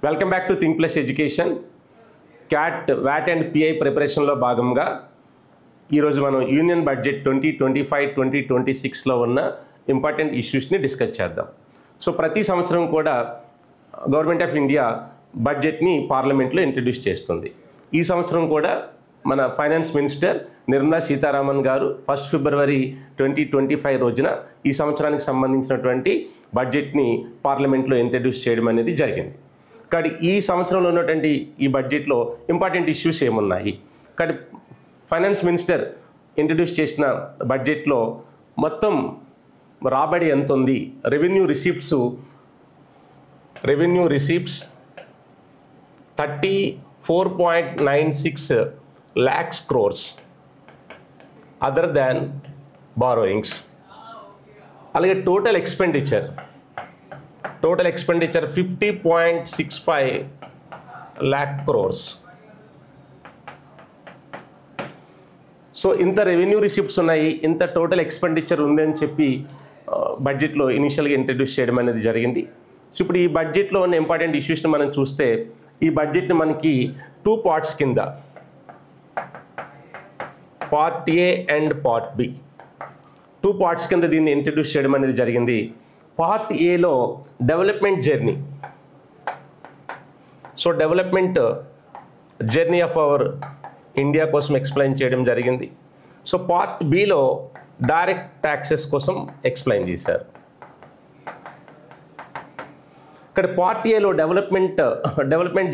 Welcome back to think plus education. CAT వ్యాట్ and PI ప్రిపరేషన్లో భాగంగా ఈరోజు మనం యూనియన్ బడ్జెట్ 2025-2026లో ఉన్న ఇంపార్టెంట్ ఇష్యూస్ని డిస్కస్ చేద్దాం. సో ప్రతి సంవత్సరం కూడా గవర్నమెంట్ ఆఫ్ ఇండియా బడ్జెట్ని పార్లమెంట్లో ఇంట్రడ్యూస్ చేస్తుంది. ఈ సంవత్సరం కూడా మన ఫైనాన్స్ మినిస్టర్ నిర్మలా సీతారామన్ గారు 1 ఫిబ్రవరి 2025 రోజున ఈ సంవత్సరానికి సంబంధించినటువంటి బడ్జెట్ని పార్లమెంట్లో ఇంట్రడ్యూస్ చేయడం అనేది జరిగింది. కానీ ఈ సంవత్సరంలో ఉన్నటువంటి ఈ బడ్జెట్లో ఇంపార్టెంట్ ఇష్యూస్ ఏమున్నాయి? కానీ ఫైనాన్స్ మినిస్టర్ ఇంట్రడ్యూస్ చేసిన బడ్జెట్లో మొత్తం రాబడి ఎంత ఉంది? Revenue receipts 34.96 lakhs crores other than borrowings. అలాగే total expenditure 50.65 lakh crores. So ఇంత రెవెన్యూ రిసిప్ట్స్ ఉన్నాయి, ఇంత టోటల్ ఎక్స్పెండిచర్ ఉంది అని చెప్పి బడ్జెట్లో ఇనిషియల్గా ఇంట్రడ్యూస్ చేయడం అనేది జరిగింది. సో ఇప్పుడు ఈ బడ్జెట్లో ఉన్న ఇంపార్టెంట్ ఇష్యూస్ని మనం చూస్తే ఈ బడ్జెట్ని మనకి 2 పార్ట్స్ కింద, part A and part B, 2 parts కింద దీన్ని ఇంట్రడ్యూస్ చేయడం అనేది జరిగింది. పార్ట్ ఏలో development journey, so development journey of our India కోసం ఎక్స్ప్లెయిన్ చేయడం జరిగింది. సో పార్ట్ బిలో డైరెక్ట్ ట్యాక్సెస్ కోసం ఎక్స్ప్లెయిన్ చేశారు. ఇక్కడ పార్ట్ ఏలో డెవలప్మెంట్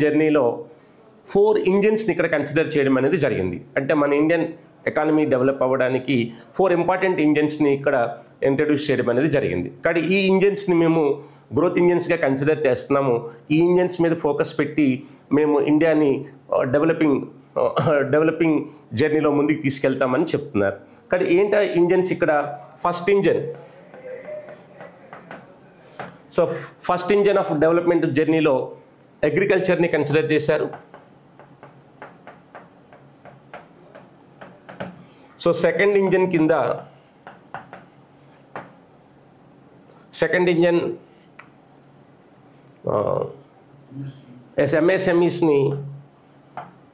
జర్నీలో 4 ఇంజిన్స్ని ఇక్కడ కన్సిడర్ చేయడం అనేది జరిగింది. అంటే మన ఇండియన్ ఎకానమీ డెవలప్ అవ్వడానికి 4 ఇంపార్టెంట్ ఇంజిన్స్ని ఇక్కడ ఇంట్రడ్యూస్ చేయడం అనేది జరిగింది. కానీ ఈ ఇంజిన్స్ని మేము గ్రోత్ ఇంజిన్స్గా కన్సిడర్ చేస్తున్నాము. ఈ ఇంజిన్స్ మీద ఫోకస్ పెట్టి మేము ఇండియాని డెవలపింగ్ జర్నీలో ముందుకు తీసుకెళ్తామని చెప్తున్నారు. కానీ ఏంటా ఇంజిన్స్ ఇక్కడ? First engine, so first engine of development జర్నీలో అగ్రికల్చర్ని కన్సిడర్ చేశారు. సో సెకండ్ ఇంజిన్ ఎంఎస్ఎంఈస్ని,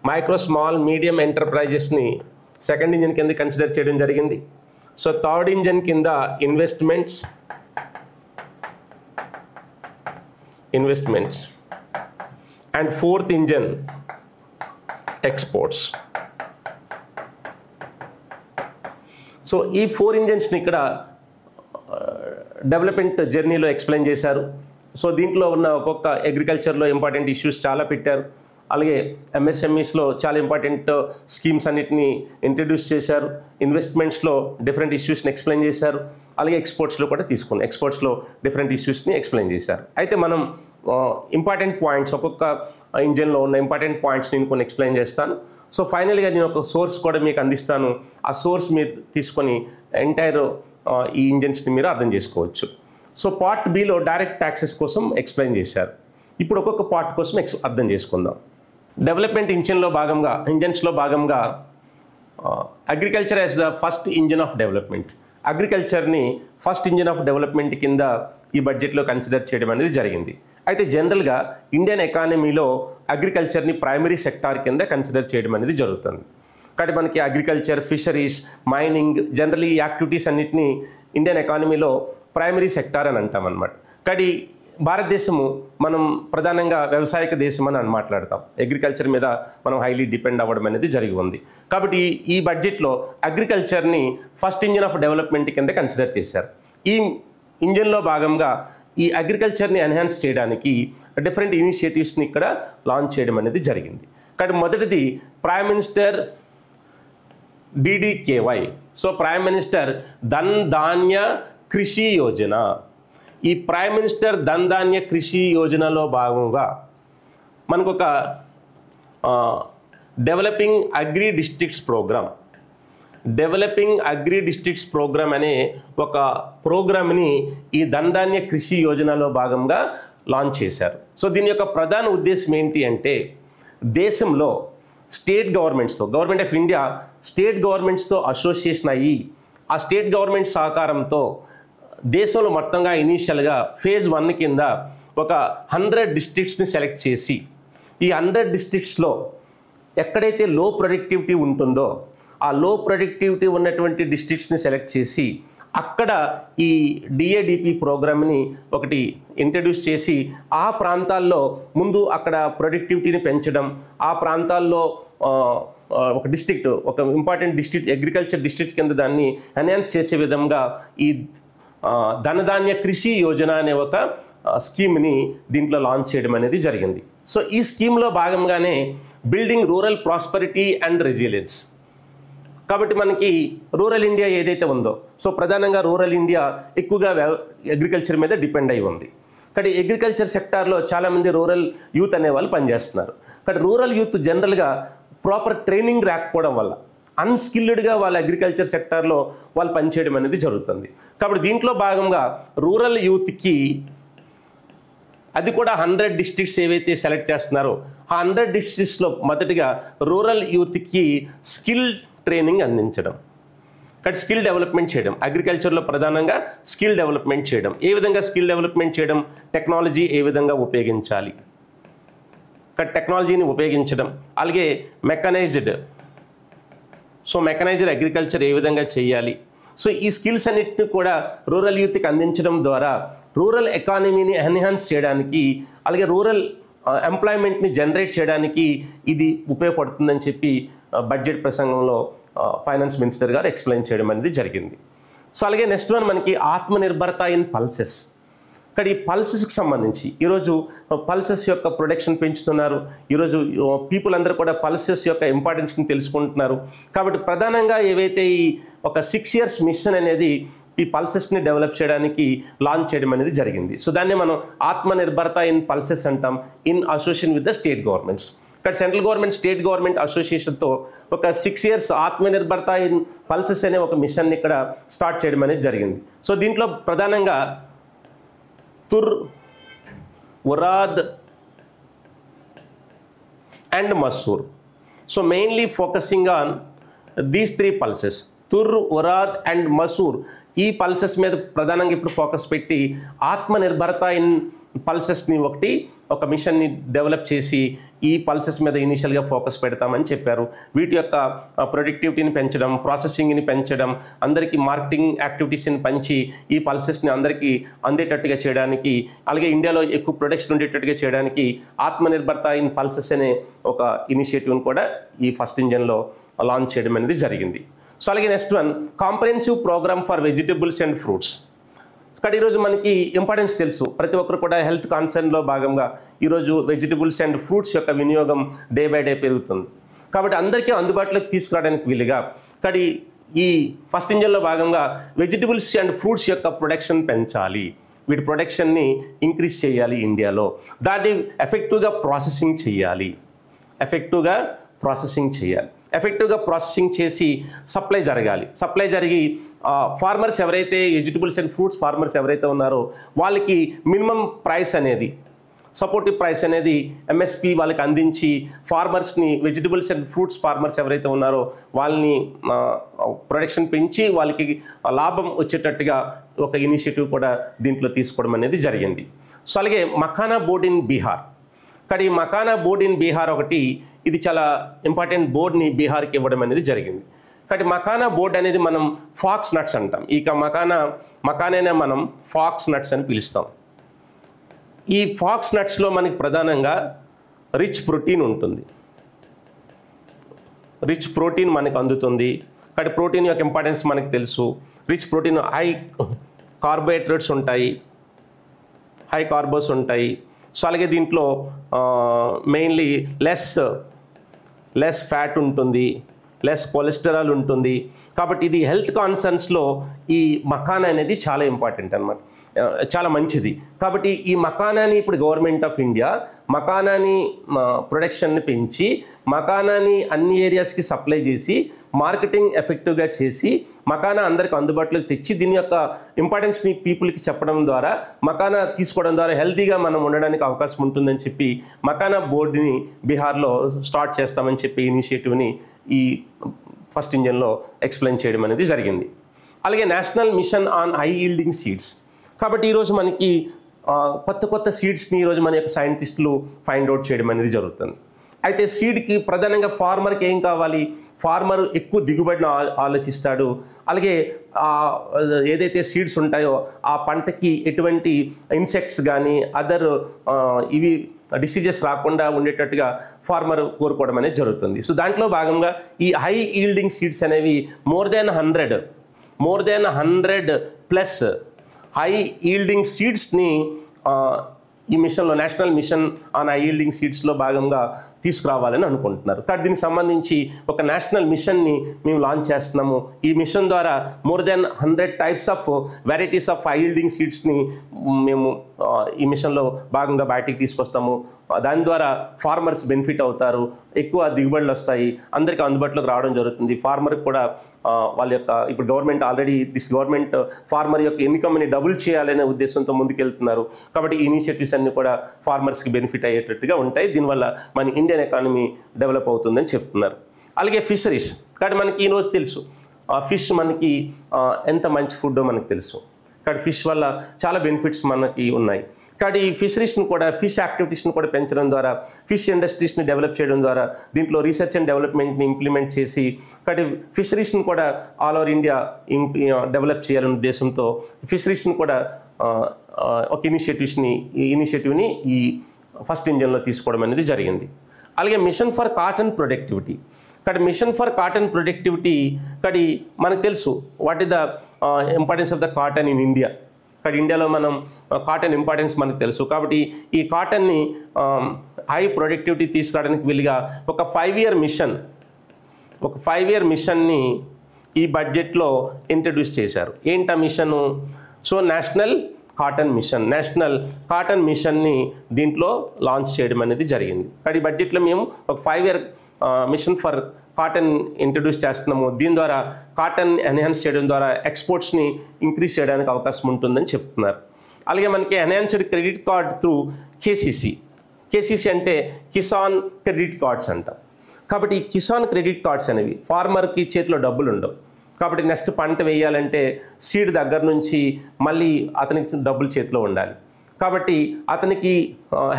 మైక్రో స్మాల్ మీడియం ఎంటర్ప్రైజెస్ని సెకండ్ ఇంజిన్ కింద కన్సిడర్ చేయడం జరిగింది. సో థర్డ్ ఇంజిన్ కింద investments and fourth engine exports. So ఈ 4 ఇంజిన్స్ని ఇక్కడ డెవలప్మెంట్ జర్నీలో ఎక్స్ప్లెయిన్ చేశారు. సో దీంట్లో ఉన్న ఒక్కొక్క అగ్రికల్చర్లో ఇంపార్టెంట్ ఇష్యూస్ చాలా పెట్టారు. అలాగే ఎంఎస్ఎంఈస్లో చాలా ఇంపార్టెంట్ స్కీమ్స్ అన్నిటిని ఇంట్రడ్యూస్ చేశారు. ఇన్వెస్ట్మెంట్స్లో డిఫరెంట్ ఇష్యూస్ని ఎక్స్ప్లెయిన్ చేశారు. అలాగే ఎక్స్పోర్ట్స్లో కూడా తీసుకున్నాం, ఎక్స్పోర్ట్స్లో డిఫరెంట్ ఇష్యూస్ని ఎక్స్ప్లెయిన్ చేశారు. అయితే మనం ఇంపార్టెంట్ పాయింట్స్, ఒక్కొక్క ఇంజిన్లో ఉన్న ఇంపార్టెంట్ పాయింట్స్ నేను కొన్ని ఎక్స్ప్లెయిన్ చేస్తాను. సో ఫైనల్గా నేను ఒక సోర్స్ కూడా మీకు అందిస్తాను. ఆ సోర్స్ మీరు తీసుకొని ఎంటైర్ ఈ ఇంజిన్స్ని మీరు అర్థం చేసుకోవచ్చు. సో పార్ట్ బిలో డైరెక్ట్ ట్యాక్సెస్ కోసం ఎక్స్ప్లెయిన్ చేశారు. ఇప్పుడు ఒక్కొక్క పార్ట్ కోసం అర్థం చేసుకుందాం. డెవలప్మెంట్ ఇంజిన్స్లో భాగంగా agriculture as the first engine of development, అగ్రికల్చర్ని ఫస్ట్ ఇంజిన్ ఆఫ్ డెవలప్మెంట్ కింద ఈ బడ్జెట్లో కన్సిడర్ చేయడం అనేది జరిగింది. అయితే జనరల్గా ఇండియన్ ఎకానమీలో అగ్రికల్చర్ని ప్రైమరీ సెక్టార్ కింద కన్సిడర్ చేయడం అనేది జరుగుతుంది. కాబట్టి మనకి అగ్రికల్చర్, ఫిషరీస్, మైనింగ్, జనరల్లీ ఈ యాక్టివిటీస్ అన్నిటినీ ఇండియన్ ఎకానమీలో ప్రైమరీ సెక్టార్ అని అంటాం అన్నమాట. కానీ భారతదేశము మనం ప్రధానంగా వ్యవసాయక దేశం అని మాట్లాడతాం. అగ్రికల్చర్ మీద మనం హైలీ డిపెండ్ అవ్వడం అనేది జరిగి ఉంది. కాబట్టి ఈ బడ్జెట్లో అగ్రికల్చర్ని ఫస్ట్ ఇంజిన్ ఆఫ్ డెవలప్మెంట్ కింద కన్సిడర్ చేశారు. ఈ ఇంజిన్లో భాగంగా ఈ అగ్రికల్చర్ని ఎన్హాన్స్ చేయడానికి డిఫరెంట్ ఇనిషియేటివ్స్ని ఇక్కడ లాంచ్ చేయడం అనేది జరిగింది. కాబట్టి మొదటిది prime minister DDKY, so prime minister Dhan ధాన్య కృషి యోజన. ఈ ప్రైమ్ మినిస్టర్ ధన్ ధాన్య కృషి యోజనలో భాగంగా మనకు ఒక డెవలపింగ్ అగ్రి డిస్ట్రిక్ట్స్ ప్రోగ్రామ్ అనే ఒక ప్రోగ్రామ్ని ఈ ధన్ ధాన్య కృషి యోజనలో భాగంగా లాంచ్ చేశారు. సో దీని యొక్క ప్రధాన ఉద్దేశం ఏంటి అంటే, దేశంలో స్టేట్ గవర్నమెంట్స్తో, గవర్నమెంట్ ఆఫ్ ఇండియా స్టేట్ గవర్నమెంట్స్తో అసోసియేషన్ అయ్యి ఆ స్టేట్ గవర్నమెంట్ సహకారంతో దేశంలో మొత్తంగా ఇనీషియల్గా ఫేజ్ 1 కింద ఒక 100 డిస్ట్రిక్ట్స్ని సెలెక్ట్ చేసి ఈ 100 డిస్ట్రిక్ట్స్లో ఎక్కడైతే లో ప్రొడక్టివిటీ ఉంటుందో ఆ లో ప్రొడక్టివిటీ ఉన్నటువంటి డిస్ట్రిక్ట్స్ని సెలెక్ట్ చేసి అక్కడ ఈ డిఏడిపి ప్రోగ్రామ్ని ఒకటి ఇంట్రడ్యూస్ చేసి ఆ ప్రాంతాల్లో ముందు అక్కడ ప్రొడక్టివిటీని పెంచడం, ఆ ప్రాంతాల్లో ఒక డిస్ట్రిక్ట్, ఒక ఇంపార్టెంట్ డిస్ట్రిక్ట్, అగ్రికల్చర్ డిస్ట్రిక్ట్ కింద దాన్ని ఎన్హాన్స్ చేసే విధంగా ఈ ధనధాన్య కృషి యోజన అనే ఒక స్కీమ్ని దీంట్లో లాంచ్ చేయడం అనేది జరిగింది. సో ఈ స్కీమ్లో భాగంగానే building rural prosperity and resilience. కాబట్టి మనకి రూరల్ ఇండియా ఏదైతే ఉందో, సో ప్రధానంగా రూరల్ ఇండియా ఎక్కువగా అగ్రికల్చర్ మీద డిపెండ్ అయి ఉంది. కానీ అగ్రికల్చర్ సెక్టార్లో చాలామంది రూరల్ యూత్ అనే వాళ్ళు పనిచేస్తున్నారు. కానీ రూరల్ యూత్ జనరల్గా ప్రాపర్ ట్రైనింగ్ రాకపోవడం వల్ల అన్స్కిల్డ్గా వాళ్ళ అగ్రికల్చర్ సెక్టార్లో వాళ్ళు పనిచేయడం అనేది జరుగుతుంది. కాబట్టి దీంట్లో భాగంగా రూరల్ యూత్కి అది కూడా 100 డిస్ట్రిక్ట్స్ ఏవైతే సెలెక్ట్ చేస్తున్నారో ఆ 100 డిస్ట్రిక్ట్స్లో మొదటిగా రూరల్ యూత్కి స్కిల్ ట్రైనింగ్ అందించడం, కాబట్టి స్కిల్ డెవలప్మెంట్ చేయడం, అగ్రికల్చర్లో ప్రధానంగా స్కిల్ డెవలప్మెంట్ చేయడం. ఏ విధంగా స్కిల్ డెవలప్మెంట్ చేయడం, టెక్నాలజీ ఏ విధంగా ఉపయోగించాలి, టెక్నాలజీని ఉపయోగించడం, అలాగే మెకనైజ్డ్ అగ్రికల్చర్ ఏ విధంగా చేయాలి. సో ఈ స్కిల్స్ అన్నిటిని కూడా రూరల్ యూత్కి అందించడం ద్వారా రూరల్ ఎకానమీని ఎన్హాన్స్ చేయడానికి, అలాగే రూరల్ ఎంప్లాయ్మెంట్ని జనరేట్ చేయడానికి ఇది ఉపయోగపడుతుందని చెప్పి బడ్జెట్ ప్రసంగంలో ఫైనాన్స్ మినిస్టర్ గారు ఎక్స్ప్లెయిన్ చేయడం అనేది జరిగింది. సో అలాగే నెక్స్ట్ వన్ మనకి ఆత్మనిర్భరత ఇన్ పల్సెస్. ఇక్కడ ఈ పల్సెస్కి సంబంధించి ఈరోజు పల్సెస్ యొక్క ప్రొడక్షన్ పెంచుతున్నారు. ఈరోజు పీపుల్ అందరూ కూడా పల్సెస్ యొక్క ఇంపార్టెన్స్ని తెలుసుకుంటున్నారు. కాబట్టి ప్రధానంగా ఏవైతే ఈ ఒక 6 years మిషన్ అనేది ఈ పల్సెస్ని డెవలప్ చేయడానికి లాంచ్ చేయడం అనేది జరిగింది. సో దాన్ని మనం ఆత్మనిర్భరత ఇన్ పల్సెస్ అంటాం, in association with the state governments. ఇక్కడ సెంట్రల్ గవర్నమెంట్, స్టేట్ గవర్నమెంట్ అసోసియేషన్తో ఒక 6 years ఆత్మనిర్భరత ఇన్ పల్సెస్ అనే ఒక మిషన్ని ఇక్కడ స్టార్ట్ చేయడం అనేది జరిగింది. సో దీంట్లో ప్రధానంగా tur, urad and masoor. So mainly focusing on these 3 pulses, tur, urad and masoor. ఈ పల్సెస్ మీద ప్రధానంగా ఇప్పుడు ఫోకస్ పెట్టి ఆత్మనిర్భరత ఇన్ పల్సెస్ని ఒక మిషన్ని డెవలప్ చేసి ఈ పల్సెస్ మీద ఇనిషియల్గా ఫోకస్ పెడతామని చెప్పారు. వీటి యొక్క ప్రొడక్టివిటీని పెంచడం, ప్రాసెసింగ్ని పెంచడం, అందరికీ మార్కెటింగ్ యాక్టివిటీస్ని పెంచి ఈ పల్సెస్ని అందరికీ అందేటట్టుగా చేయడానికి, అలాగే ఇండియాలో ఎక్కువ ప్రొడక్షన్ ఉండేటట్టుగా చేయడానికి ఆత్మనిర్భరత ఇన్ పల్సెస్ అనే ఒక ఇనిషియేటివ్ని కూడా ఈ ఫస్ట్ ఇంజన్లో లాంచ్ చేయడం అనేది జరిగింది. సో అలాగే next one comprehensive programme for vegetables and fruits. కానీ ఈరోజు మనకి ఇంపార్టెన్స్ తెలుసు, ప్రతి ఒక్కరు కూడా హెల్త్ కాన్సర్న్లో భాగంగా ఈరోజు వెజిటబుల్స్ అండ్ ఫ్రూట్స్ యొక్క వినియోగం డే బై డే పెరుగుతుంది. కాబట్టి అందరికీ అందుబాటులోకి తీసుకురావడానికి వీలుగా కానీ ఈ ఫస్ట్ ఇంజన్లో భాగంగా వెజిటబుల్స్ అండ్ ఫ్రూట్స్ యొక్క ప్రొడక్షన్ పెంచాలి, వీటి ప్రొడక్షన్ని ఇంక్రీజ్ చేయాలి ఇండియాలో. దాన్ని ఎఫెక్టివ్గా ప్రాసెసింగ్ చేయాలి, ఎఫెక్టివ్గా ప్రాసెసింగ్ చేసి సప్లై జరగాలి. సప్లై జరిగి ఫార్మర్స్ ఎవరైతే వెజిటబుల్స్ అండ్ ఫ్రూట్స్ ఫార్మర్స్ ఎవరైతే ఉన్నారో వాళ్ళకి మినిమం ప్రైస్ అనేది, సపోర్టివ్ ప్రైస్ అనేది ఎంఎస్పి వాళ్ళకి అందించి ఫార్మర్స్ని, వెజిటబుల్స్ అండ్ ఫ్రూట్స్ ఫార్మర్స్ ఎవరైతే ఉన్నారో వాళ్ళని ప్రొడక్షన్ పెంచి వాళ్ళకి లాభం వచ్చేటట్టుగా ఒక ఇనిషియేటివ్ కూడా దీంట్లో తీసుకోవడం అనేది జరిగింది. సో అలాగే మఖానా బోర్డ్ ఇన్ బీహార్. కానీ ఈ మఖానా బోర్డ్ ఇన్ బీహార్ ఒకటి, ఇది చాలా ఇంపార్టెంట్ బోర్డ్ని బీహార్కి ఇవ్వడం అనేది జరిగింది. కాబట్టి మఖానా బోర్డ్ అనేది మనం ఫాక్స్ నట్స్ అంటాం. ఇక మఖానానే మనం ఫాక్స్ నట్స్ అని పిలుస్తాం. ఈ ఫాక్స్ నట్స్లో మనకి ప్రధానంగా రిచ్ ప్రోటీన్ ఉంటుంది, రిచ్ ప్రోటీన్ మనకు అందుతుంది. కాబట్టి ప్రోటీన్ యొక్క ఇంపార్టెన్స్ మనకు తెలుసు. రిచ్ ప్రోటీన్, హై కార్బోహైడ్రేట్స్ ఉంటాయి, హై కార్బోస్ ఉంటాయి. సో అలాగే దీంట్లో మెయిన్లీ లెస్ ఫ్యాట్ ఉంటుంది, లెస్ కొలెస్టరాల్ ఉంటుంది. కాబట్టి ఇది హెల్త్ కాన్సర్న్స్లో ఈ మఖానా అనేది చాలా ఇంపార్టెంట్ అన్నమాట, చాలా మంచిది. కాబట్టి ఈ మఖానాని ఇప్పుడు గవర్నమెంట్ ఆఫ్ ఇండియా మఖానాని ప్రొడక్షన్ని పెంచి మఖానాని అన్ని ఏరియాస్కి సప్లై చేసి మార్కెటింగ్ ఎఫెక్టివ్గా చేసి మఖానా అందరికి అందుబాటులోకి తెచ్చి దీని యొక్క ఇంపార్టెన్స్ని పీపుల్కి చెప్పడం ద్వారా, మఖానా తీసుకోవడం ద్వారా హెల్తీగా మనం ఉండడానికి అవకాశం ఉంటుందని చెప్పి మఖానా బోర్డుని బీహార్లో స్టార్ట్ చేస్తామని చెప్పి ఇనిషియేటివ్ని ఈ ఫస్ట్ ఇంజన్లో ఎక్స్ప్లెయిన్ చేయడం అనేది జరిగింది. అలాగే national mission on high yielding seeds. కాబట్టి ఈరోజు మనకి కొత్త కొత్త సీడ్స్ని ఈరోజు మన యొక్క సైంటిస్టులు ఫైండ్ అవుట్ చేయడం అనేది జరుగుతుంది. అయితే సీడ్కి ప్రధానంగా ఫార్మర్కి ఏం కావాలి, ఫార్మర్ ఎక్కువ దిగుబడిని ఆలోచిస్తాడు. అలాగే ఏదైతే సీడ్స్ ఉంటాయో ఆ పంటకి ఎటువంటి ఇన్సెక్ట్స్ కానీ అదర్ ఇవి డిసీజెస్ రాకుండా ఉండేటట్టుగా ఫార్మర్ కోరుకోవడం అనేది జరుగుతుంది. సో దాంట్లో భాగంగా ఈ హై ఈల్డింగ్ సీడ్స్ అనేవి more than 100 plus high yielding సీడ్స్ని ఈ మిషన్లో national mission on high yielding సీడ్స్లో భాగంగా తీసుకురావాలని అనుకుంటున్నారు. కాబట్టి దీనికి సంబంధించి ఒక నేషనల్ మిషన్ని మేము లాంచ్ చేస్తున్నాము. ఈ మిషన్ ద్వారా more than 100 types of varieties of high yielding సీడ్స్ని మేము ఈ మిషన్లో భాగంగా బయటికి తీసుకొస్తాము. దాని ద్వారా ఫార్మర్స్ బెనిఫిట్ అవుతారు, ఎక్కువ దిగుబడులు వస్తాయి, అందరికీ అందుబాటులోకి రావడం జరుగుతుంది. ఫార్మర్కి కూడా వాళ్ళ యొక్క ఇప్పుడు గవర్నమెంట్ ఆల్రెడీ గవర్నమెంట్ ఫార్మర్ యొక్క ఇన్కమ్ని డబుల్ చేయాలనే ఉద్దేశంతో ముందుకెళ్తున్నారు. కాబట్టి ఈ ఇనిషియేటివ్స్ అన్ని కూడా ఫార్మర్స్కి బెనిఫిట్ అయ్యేటట్టుగా ఉంటాయి. దీనివల్ల మన ఇండియన్ ఎకానమీ డెవలప్ అవుతుందని చెప్తున్నారు. అలాగే ఫిషరీస్, కాబట్టి మనకి ఈరోజు తెలుసు ఫిష్ మనకి ఎంత మంచి ఫుడ్ మనకు తెలుసు. కాబట్టి ఫిష్ వల్ల చాలా బెనిఫిట్స్ మనకి ఉన్నాయి. కాబట్టి ఈ ఫిషరీస్ని కూడా ఫిష్ యాక్టివిటీస్ని కూడా పెంచడం ద్వారా ఫిష్ ఇండస్ట్రీస్ని డెవలప్ చేయడం ద్వారా దీంట్లో రీసెర్చ్ అండ్ డెవలప్మెంట్ని ఇంప్లిమెంట్ చేసి కాబట్టి ఫిషరీస్ని కూడా ఆల్ ఓవర్ ఇండియా డెవలప్ చేయాలనే ఉద్దేశంతో ఫిషరీస్ని కూడా ఒక ఇనిషియేటివ్ని ఈ ఫస్ట్ ఇంజన్లో తీసుకోవడం అనేది జరిగింది. అలాగే మిషన్ ఫర్ కాటన్ ప్రొడక్టివిటీ, కాబట్టి మిషన్ ఫర్ కాటన్ ప్రొడక్టివిటీ కాబట్టి మనకు తెలుసు what is the importance of the cotton in India. ఇక్కడ ఇండియాలో మనం కాటన్ ఇంపార్టెన్స్ మనకు తెలుసు. కాబట్టి ఈ కాటన్ని హై ప్రొడక్టివిటీ తీసుకురావడానికి వీలుగా ఒక 5-year మిషన్ని ఈ బడ్జెట్లో ఇంట్రడ్యూస్ చేశారు. ఏంటి ఆ మిషను? సో నేషనల్ కాటన్ మిషన్ని దీంట్లో లాంచ్ చేయడం అనేది జరిగింది. కాబట్టి బడ్జెట్లో మేము ఒక 5-year mission for cotton introduce చేస్తున్నాము. దీని ద్వారా కాటన్ ఎన్హాన్స్ చేయడం ద్వారా ఎక్స్పోర్ట్స్ని ఇంక్రీజ్ చేయడానికి అవకాశం ఉంటుందని చెప్తున్నారు. అలాగే మనకి enhanced credit card through KCC అంటే కిసాన్ క్రెడిట్ కార్డ్స్ అంటాం. కాబట్టి ఈ కిసాన్ క్రెడిట్ కార్డ్స్ అనేవి ఫార్మర్కి చేతిలో డబ్బులు ఉండవు. కాబట్టి నెక్స్ట్ పంట వేయాలంటే సీడ్ దగ్గర నుంచి మళ్ళీ అతనికి డబ్బులు చేతిలో ఉండాలి. కాబట్టి అతనికి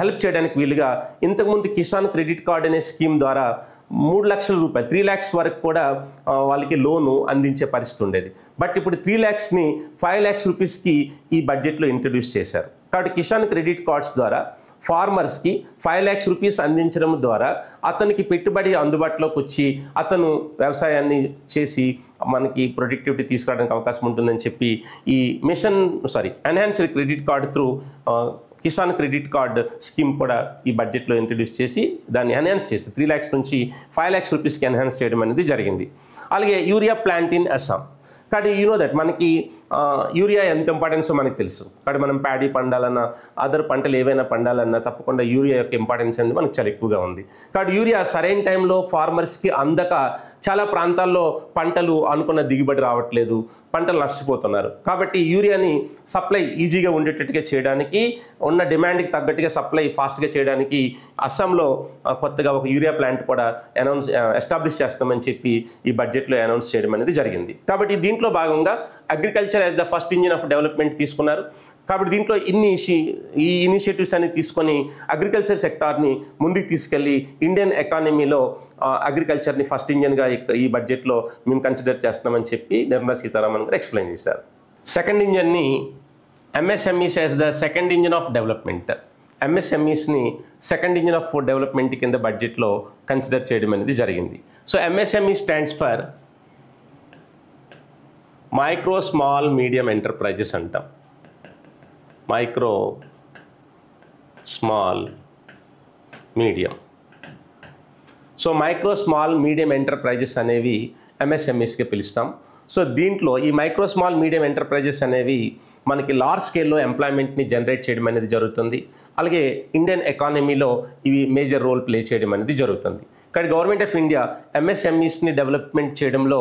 హెల్ప్ చేయడానికి వీలుగా ఇంతకుముందు కిసాన్ క్రెడిట్ కార్డ్ అనే స్కీమ్ ద్వారా 3 లక్షల రూపాయలు 3 lakhs వరకు కూడా వాళ్ళకి లోను అందించే పరిస్థితి ఉండేది. బట్ ఇప్పుడు 3 lakhsని 5 lakhs రూపీస్కి ఈ బడ్జెట్లో ఇంట్రడ్యూస్ చేశారు. కాబట్టి కిసాన్ క్రెడిట్ కార్డ్స్ ద్వారా ఫార్మర్స్కి 5 lakhs రూపీస్ అందించడం ద్వారా అతనికి పెట్టుబడి అందుబాటులోకి వచ్చి అతను వ్యవసాయాన్ని చేసి మనకి ప్రొడక్టివిటీ తీసుకురావడానికి అవకాశం ఉంటుందని చెప్పి ఈ enhanced credit card through Kisan credit card scheme కూడా ఈ బడ్జెట్లో ఇంట్రడ్యూస్ చేసి దాన్ని ఎన్హాన్స్ చేసి 3 lakhs నుంచి 5 lakhs రూపీస్కి ఎన్హాన్స్ చేయడం అనేది జరిగింది. అలాగే యూరియా ప్లాంట్ ఇన్ అస్సాం, కాబట్టి దట్ మనకి యూరియా ఎంత ఇంపార్టెన్సో మనకు తెలుసు. కాబట్టి మనం ప్యాడీ పండాలన్నా అదర్ పంటలు ఏవైనా పండాలన్నా తప్పకుండా యూరియా యొక్క ఇంపార్టెన్స్ అనేది మనకు చాలా ఎక్కువగా ఉంది. కాబట్టి యూరియా సరైన టైంలో ఫార్మర్స్కి అందక చాలా ప్రాంతాల్లో పంటలు అనుకున్న దిగుబడి రావట్లేదు, పంటలు నష్టపోతున్నారు. కాబట్టి యూరియాని సప్లై ఈజీగా ఉండేటట్టుగా చేయడానికి ఉన్న డిమాండ్కి తగ్గట్టుగా సప్లై ఫాస్ట్గా చేయడానికి అస్సాంలో కొత్తగా ఒక యూరియా ప్లాంట్ కూడా ఎస్టాబ్లిష్ చేస్తామని చెప్పి ఈ బడ్జెట్లో అనౌన్స్ చేయడం అనేది జరిగింది. కాబట్టి దీంట్లో భాగంగా agriculture as the first engine of development తీసుకున్నారు. కాబట్టి దీంట్లో ఈ ఇనిషియేటివ్స్ అన్ని తీసుకొని అగ్రికల్చర్ సెక్టార్ని ముందుకు తీసుకెళ్ళి ఇండియన్ ఎకానమీలో అగ్రికల్చర్ని ఫస్ట్ ఇంజిన్గా ఈ బడ్జెట్లో మేము కన్సిడర్ చేస్తున్నామని చెప్పి నిర్మలా సీతారామన్ గారు ఎక్స్ప్లెయిన్ చేశారు. సెకండ్ ఇంజిన్ని MSMEs as the second engine of development, ఎంఎస్ఎంఈస్ని సెకండ్ ఇంజిన్ ఆఫ్ డెవలప్మెంట్ కింద బడ్జెట్లో కన్సిడర్ చేయడం అనేది జరిగింది. So MSME stands for micro small medium enterprises అంటాం. Micro small medium. So micro small medium enterprises అనేవి ఎంఎస్ఎంఈస్కి పిలుస్తాం. సో దీంట్లో ఈ మైక్రో స్మాల్ మీడియం ఎంటర్ప్రైజెస్ అనేవి మనకి లార్జ్ స్కేల్లో ఎంప్లాయ్మెంట్ని జనరేట్ చేయడం అనేది జరుగుతుంది. అలాగే ఇండియన్ ఎకానమీలో ఇవి మేజర్ రోల్ ప్లే చేయడం అనేది జరుగుతుంది. కానీ గవర్నమెంట్ ఆఫ్ ఇండియా ఎంఎస్ఎంఈస్ని డెవలప్మెంట్ చేయడంలో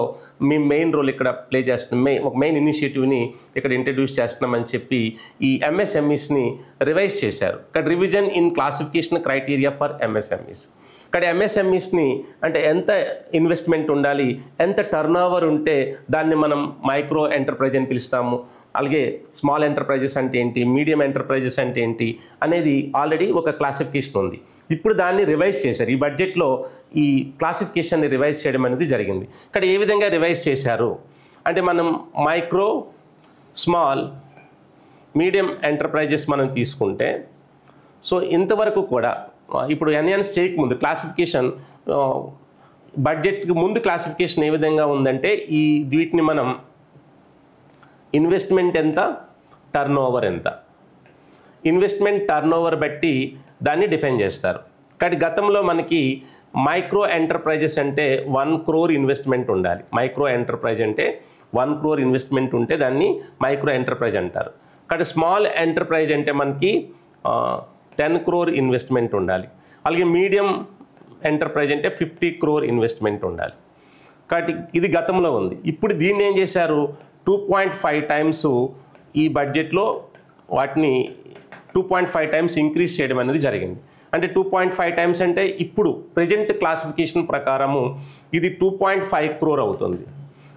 మేము మెయిన్ రోల్ ఇక్కడ ప్లే చేస్తున్నాం. ఒక మెయిన్ ఇనిషియేటివ్ని ఇక్కడ ఇంట్రడ్యూస్ చేస్తున్నామని చెప్పి ఈ ఎంఎస్ఎంఈస్ని రివైజ్ చేశారు. ఇక్కడ revision in classification criteria for MSMEs. కానీ ఎంఎస్ఎంఈస్ని అంటే ఎంత ఇన్వెస్ట్మెంట్ ఉండాలి, ఎంత టర్నోవర్ ఉంటే దాన్ని మనం మైక్రో ఎంటర్ప్రైజ్ అని పిలుస్తాము. అలాగే స్మాల్ ఎంటర్ప్రైజెస్ అంటే ఏంటి, మీడియం ఎంటర్ప్రైజెస్ అంటే ఏంటి అనేది ఆల్రెడీ ఒక క్లాసిఫికేషన్ ఉంది. ఇప్పుడు దాన్ని రివైజ్ చేశారు. ఈ బడ్జెట్లో ఈ క్లాసిఫికేషన్ని రివైజ్ చేయడం అనేది జరిగింది. ఇక్కడ ఏ విధంగా రివైజ్ చేశారు అంటే మనం మైక్రో, స్మాల్, మీడియం ఎంటర్ప్రైజెస్ మనం తీసుకుంటే సో ఇంతవరకు కూడా ఇప్పుడు ఎన్హాన్స్ చేయకముందు క్లాసిఫికేషన్ బడ్జెట్కి ముందు క్లాసిఫికేషన్ ఏ విధంగా ఉందంటే వీటిని మనం ఇన్వెస్ట్మెంట్ ఎంత, టర్నోవర్ ఎంత, ఇన్వెస్ట్మెంట్ టర్నోవర్ బట్టి దాన్ని డిఫైన్ చేస్తారు. కానీ గతంలో మనకి మైక్రో ఎంటర్ప్రైజెస్ అంటే 1 crore ఇన్వెస్ట్మెంట్ ఉండాలి. మైక్రో ఎంటర్ప్రైజ్ అంటే 1 crore ఇన్వెస్ట్మెంట్ ఉంటే దాన్ని మైక్రో ఎంటర్ప్రైజ్ అంటారు. కానీ స్మాల్ ఎంటర్ప్రైజ్ అంటే మనకి 10 crore ఇన్వెస్ట్మెంట్ ఉండాలి. అలాగే మీడియం ఎంటర్ప్రైజ్ అంటే 50 crore ఇన్వెస్ట్మెంట్ ఉండాలి. కాబట్టి ఇది గతంలో ఉంది. ఇప్పుడు దీన్ని ఏం చేశారు, 2.5 times ఈ బడ్జెట్లో వాటిని 2.5 times ఇంక్రీజ్ చేయడం అనేది జరిగింది. అంటే 2.5 times అంటే ఇప్పుడు ప్రజెంట్ క్లాసిఫికేషన్ ప్రకారము ఇది 2.5 crore అవుతుంది.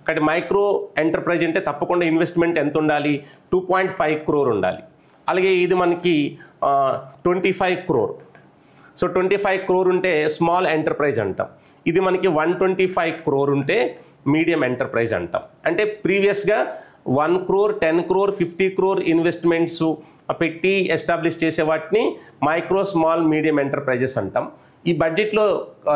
కాబట్టి మైక్రో ఎంటర్ప్రైజ్ అంటే తప్పకుండా ఇన్వెస్ట్మెంట్ ఎంత ఉండాలి, 2.5 crore ఉండాలి. అలాగే ఇది మనకి 25 crore. సో 25 crore ఉంటే స్మాల్ ఎంటర్ప్రైజ్ అంటాం. ఇది మనకి 125 crore ఉంటే మీడియం ఎంటర్ప్రైజ్ అంటాం. అంటే ప్రీవియస్గా 1 crore, 10 crore, 50 crore ఇన్వెస్ట్మెంట్స్ పెట్టి ఎస్టాబ్లిష్ చేసే వాటిని మైక్రో, స్మాల్, మీడియం ఎంటర్ప్రైజెస్ అంటాం. ఈ బడ్జెట్లో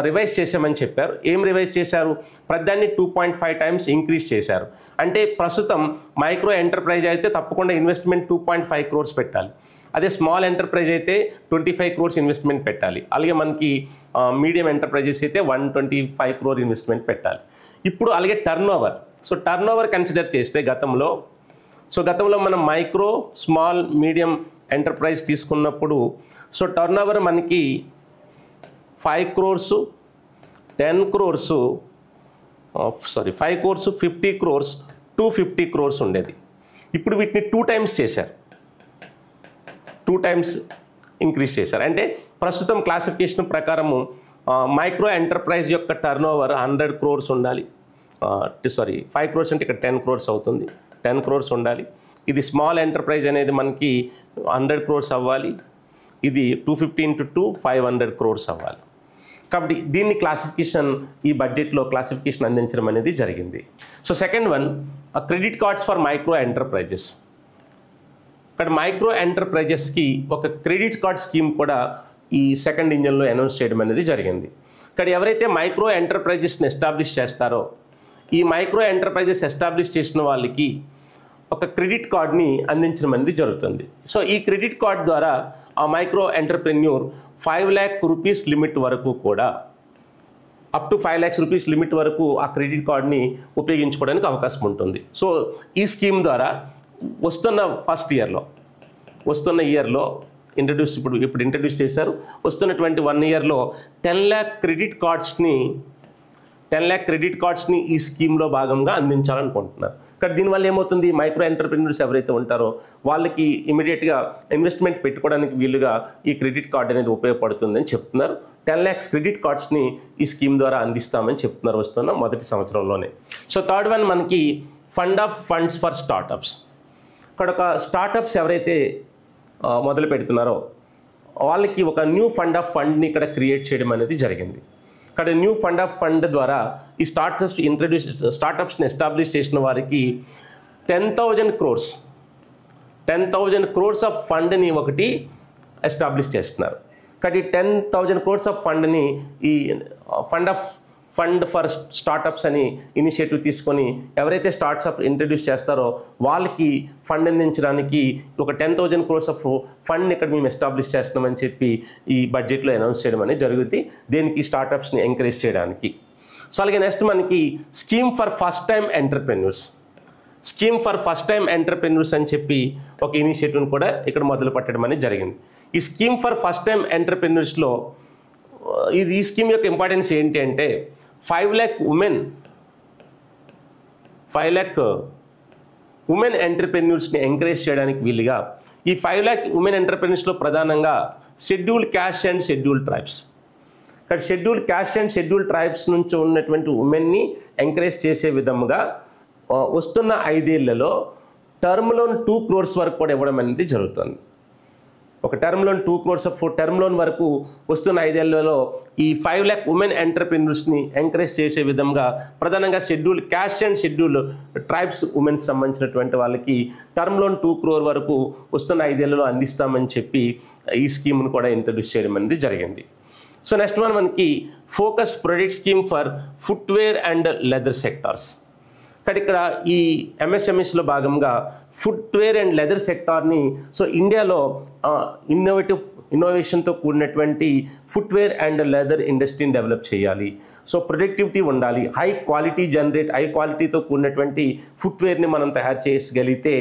రివైజ్ చేసామని చెప్పారు. ఏం రివైజ్ చేశారు, ప్రతిదాన్ని 2.5 times ఇంక్రీజ్ చేశారు. అంటే ప్రస్తుతం మైక్రో ఎంటర్ప్రైజ్ అయితే తప్పకుండా ఇన్వెస్ట్మెంట్ 2.5 crores పెట్టాలి. అదే స్మాల్ ఎంటర్ప్రైజ్ అయితే 25 crores ఇన్వెస్ట్మెంట్ పెట్టాలి. అలాగే మనకి మీడియం ఎంటర్ప్రైజెస్ అయితే 125 crore ఇన్వెస్ట్మెంట్ పెట్టాలి. ఇప్పుడు అలాగే టర్నోవర్. సో టర్నోవర్ కన్సిడర్ చేస్తే గతంలో మనం మైక్రో, స్మాల్, మీడియం ఎంటర్ప్రైజ్ తీసుకున్నప్పుడు సో టర్నోవర్ మనకి 5 crores, 10 crores, 5 crores, 50 crores, 250 crores ఉండేది. ఇప్పుడు వీటిని 2 times చేశారు, 2 times ఇంక్రీజ్ చేశారు. అంటే ప్రస్తుతం క్లాసిఫికేషన్ ప్రకారము మైక్రో ఎంటర్ప్రైజ్ యొక్క టర్నోవర్ 100 crores ఉండాలి. 5 crores అంటే ఇక్కడ 10 crores అవుతుంది, 10 crores ఉండాలి. ఇది స్మాల్ ఎంటర్ప్రైజ్ అనేది మనకి 100 crores అవ్వాలి. ఇది 250 into 2 500 crores అవ్వాలి. కాబట్టి దీన్ని క్లాసిఫికేషన్ ఈ బడ్జెట్లో క్లాసిఫికేషన్ అందించడం అనేది జరిగింది. So second one, credit cards for micro enterprises. ఇక్కడ మైక్రో ఎంటర్ప్రైజెస్కి ఒక క్రెడిట్ కార్డ్ స్కీమ్ కూడా ఈ సెకండ్ ఇంజన్లో అనౌన్స్ చేయడం అనేది జరిగింది. ఇక్కడ ఎవరైతే మైక్రో ఎంటర్ప్రైజెస్ని ఎస్టాబ్లిష్ చేస్తారో ఈ మైక్రో ఎంటర్ప్రైజెస్ ఎస్టాబ్లిష్ చేసిన వాళ్ళకి ఒక క్రెడిట్ కార్డ్ని అందించడం అనేది జరుగుతుంది. సో ఈ క్రెడిట్ కార్డ్ ద్వారా ఆ micro entrepreneur 5 lakh rupees limit వరకు కూడా up to 5 lakhs rupees limit వరకు ఆ క్రెడిట్ కార్డ్ని ఉపయోగించుకోవడానికి అవకాశం ఉంటుంది. సో ఈ స్కీమ్ ద్వారా వస్తున్న ఇయర్లో ఇప్పుడు ఇంట్రడ్యూస్ చేశారు. వస్తున్నటువంటి 1 yearలో 10 lakh క్రెడిట్ కార్డ్స్ని ఈ స్కీమ్లో భాగంగా అందించాలనుకుంటున్నారు. కానీ దీనివల్ల ఏమవుతుంది, మైక్రో ఎంటర్ప్రెన్యూర్స్ ఎవరైతే ఉంటారో వాళ్ళకి ఇమీడియట్గా ఇన్వెస్ట్మెంట్ పెట్టుకోవడానికి వీలుగా ఈ క్రెడిట్ కార్డ్ అనేది ఉపయోగపడుతుందని చెప్తున్నారు. 10 lakhs క్రెడిట్ కార్డ్స్ని ఈ స్కీమ్ ద్వారా అందిస్తామని చెప్తున్నారు వస్తున్న మొదటి సంవత్సరంలోనే. సో థర్డ్ వన్ మనకి fund of funds for startups. ఇక్కడ ఒక స్టార్టప్స్ ఎవరైతే మొదలు పెడుతున్నారో వాళ్ళకి ఒక న్యూ ఫండ్ ఆఫ్ ఫండ్ని ఇక్కడ క్రియేట్ చేయడం అనేది జరిగింది. ఇక్కడ న్యూ ఫండ్ ఆఫ్ ఫండ్ ద్వారా ఈ స్టార్టప్స్ని ఎస్టాబ్లిష్ చేసిన వారికి 10,000 crores ఆఫ్ ఫండ్ని ఒకటి ఎస్టాబ్లిష్ చేస్తున్నారు. కాబట్టి 10,000 crores ఆఫ్ ఫండ్ని ఈ ఫండ్ ఫర్ స్టార్టప్స్ అని ఇనిషియేటివ్ తీసుకొని ఎవరైతే స్టార్ట్అప్ ఇంట్రడ్యూస్ చేస్తారో వాళ్ళకి ఫండ్ అందించడానికి ఒక 10,000 crores ఆఫ్ ఫండ్ని ఇక్కడ మేము ఎస్టాబ్లిష్ చేస్తున్నామని చెప్పి ఈ బడ్జెట్లో అనౌన్స్ చేయడం అనేది జరుగుతుంది. దేనికి, స్టార్టప్స్ని ఎంకరేజ్ చేయడానికి. సో అలాగే నెక్స్ట్ మనకి scheme for first time entrepreneurs అని చెప్పి ఒక ఇనిషియేటివ్ని కూడా ఇక్కడ మొదలు పెట్టడం అనేది జరిగింది. ఈ స్కీమ్ ఫర్ ఫస్ట్ టైం ఎంటర్ప్రెన్యూర్స్లో ఈ స్కీమ్ యొక్క ఇంపార్టెన్స్ ఏంటి అంటే 5 lakh ఉమెన్ ఎంటర్ప్రెన్యూర్స్ని ఎంకరేజ్ చేయడానికి వీలుగా ఈ 5 lakh ఉమెన్ ఎంటర్ప్రెన్యూర్స్లో ప్రధానంగా scheduled caste and scheduled tribes. ఇక్కడ scheduled caste and scheduled tribes నుంచి ఉన్నటువంటి ఉమెన్ని ఎంకరేజ్ చేసే విధముగా వస్తున్న 5 ఏళ్లలో టర్మ్ లోన్ 2 crores వరకు కూడా ఇవ్వడం అనేది జరుగుతుంది. ఒక term loan 2 crores term loan వరకు వస్తున్న 5 ఏళ్లలో ఈ 5 lakh ఉమెన్ ఎంటర్ప్రెన్యూర్స్ని ఎంకరేజ్ చేసే విధంగా ప్రధానంగా scheduled caste and scheduled tribes women's సంబంధించినటువంటి వాళ్ళకి టర్మ్ లోన్ 2 crore వరకు వస్తున్న 5 ఏళ్లలో అందిస్తామని చెప్పి ఈ స్కీమ్ను కూడా ఇంట్రడ్యూస్ చేయడం అనేది జరిగింది. సో నెక్స్ట్ వన్ మనకి focus product scheme for footwear and leather sectors. ఇక్కడ ఈ ఎంఎస్ఎంఈస్లో భాగంగా ఫుట్వేర్ అండ్ లెదర్ సెక్టార్ని సో ఇండియాలో ఇన్నోవేషన్తో కూడినటువంటి ఫుట్వేర్ అండ్ లెదర్ ఇండస్ట్రీని డెవలప్ చేయాలి. సో ప్రొడక్టివిటీ ఉండాలి, హై క్వాలిటీతో కూడినటువంటి ఫుట్వేర్ని మనం తయారు చేయగలిగితే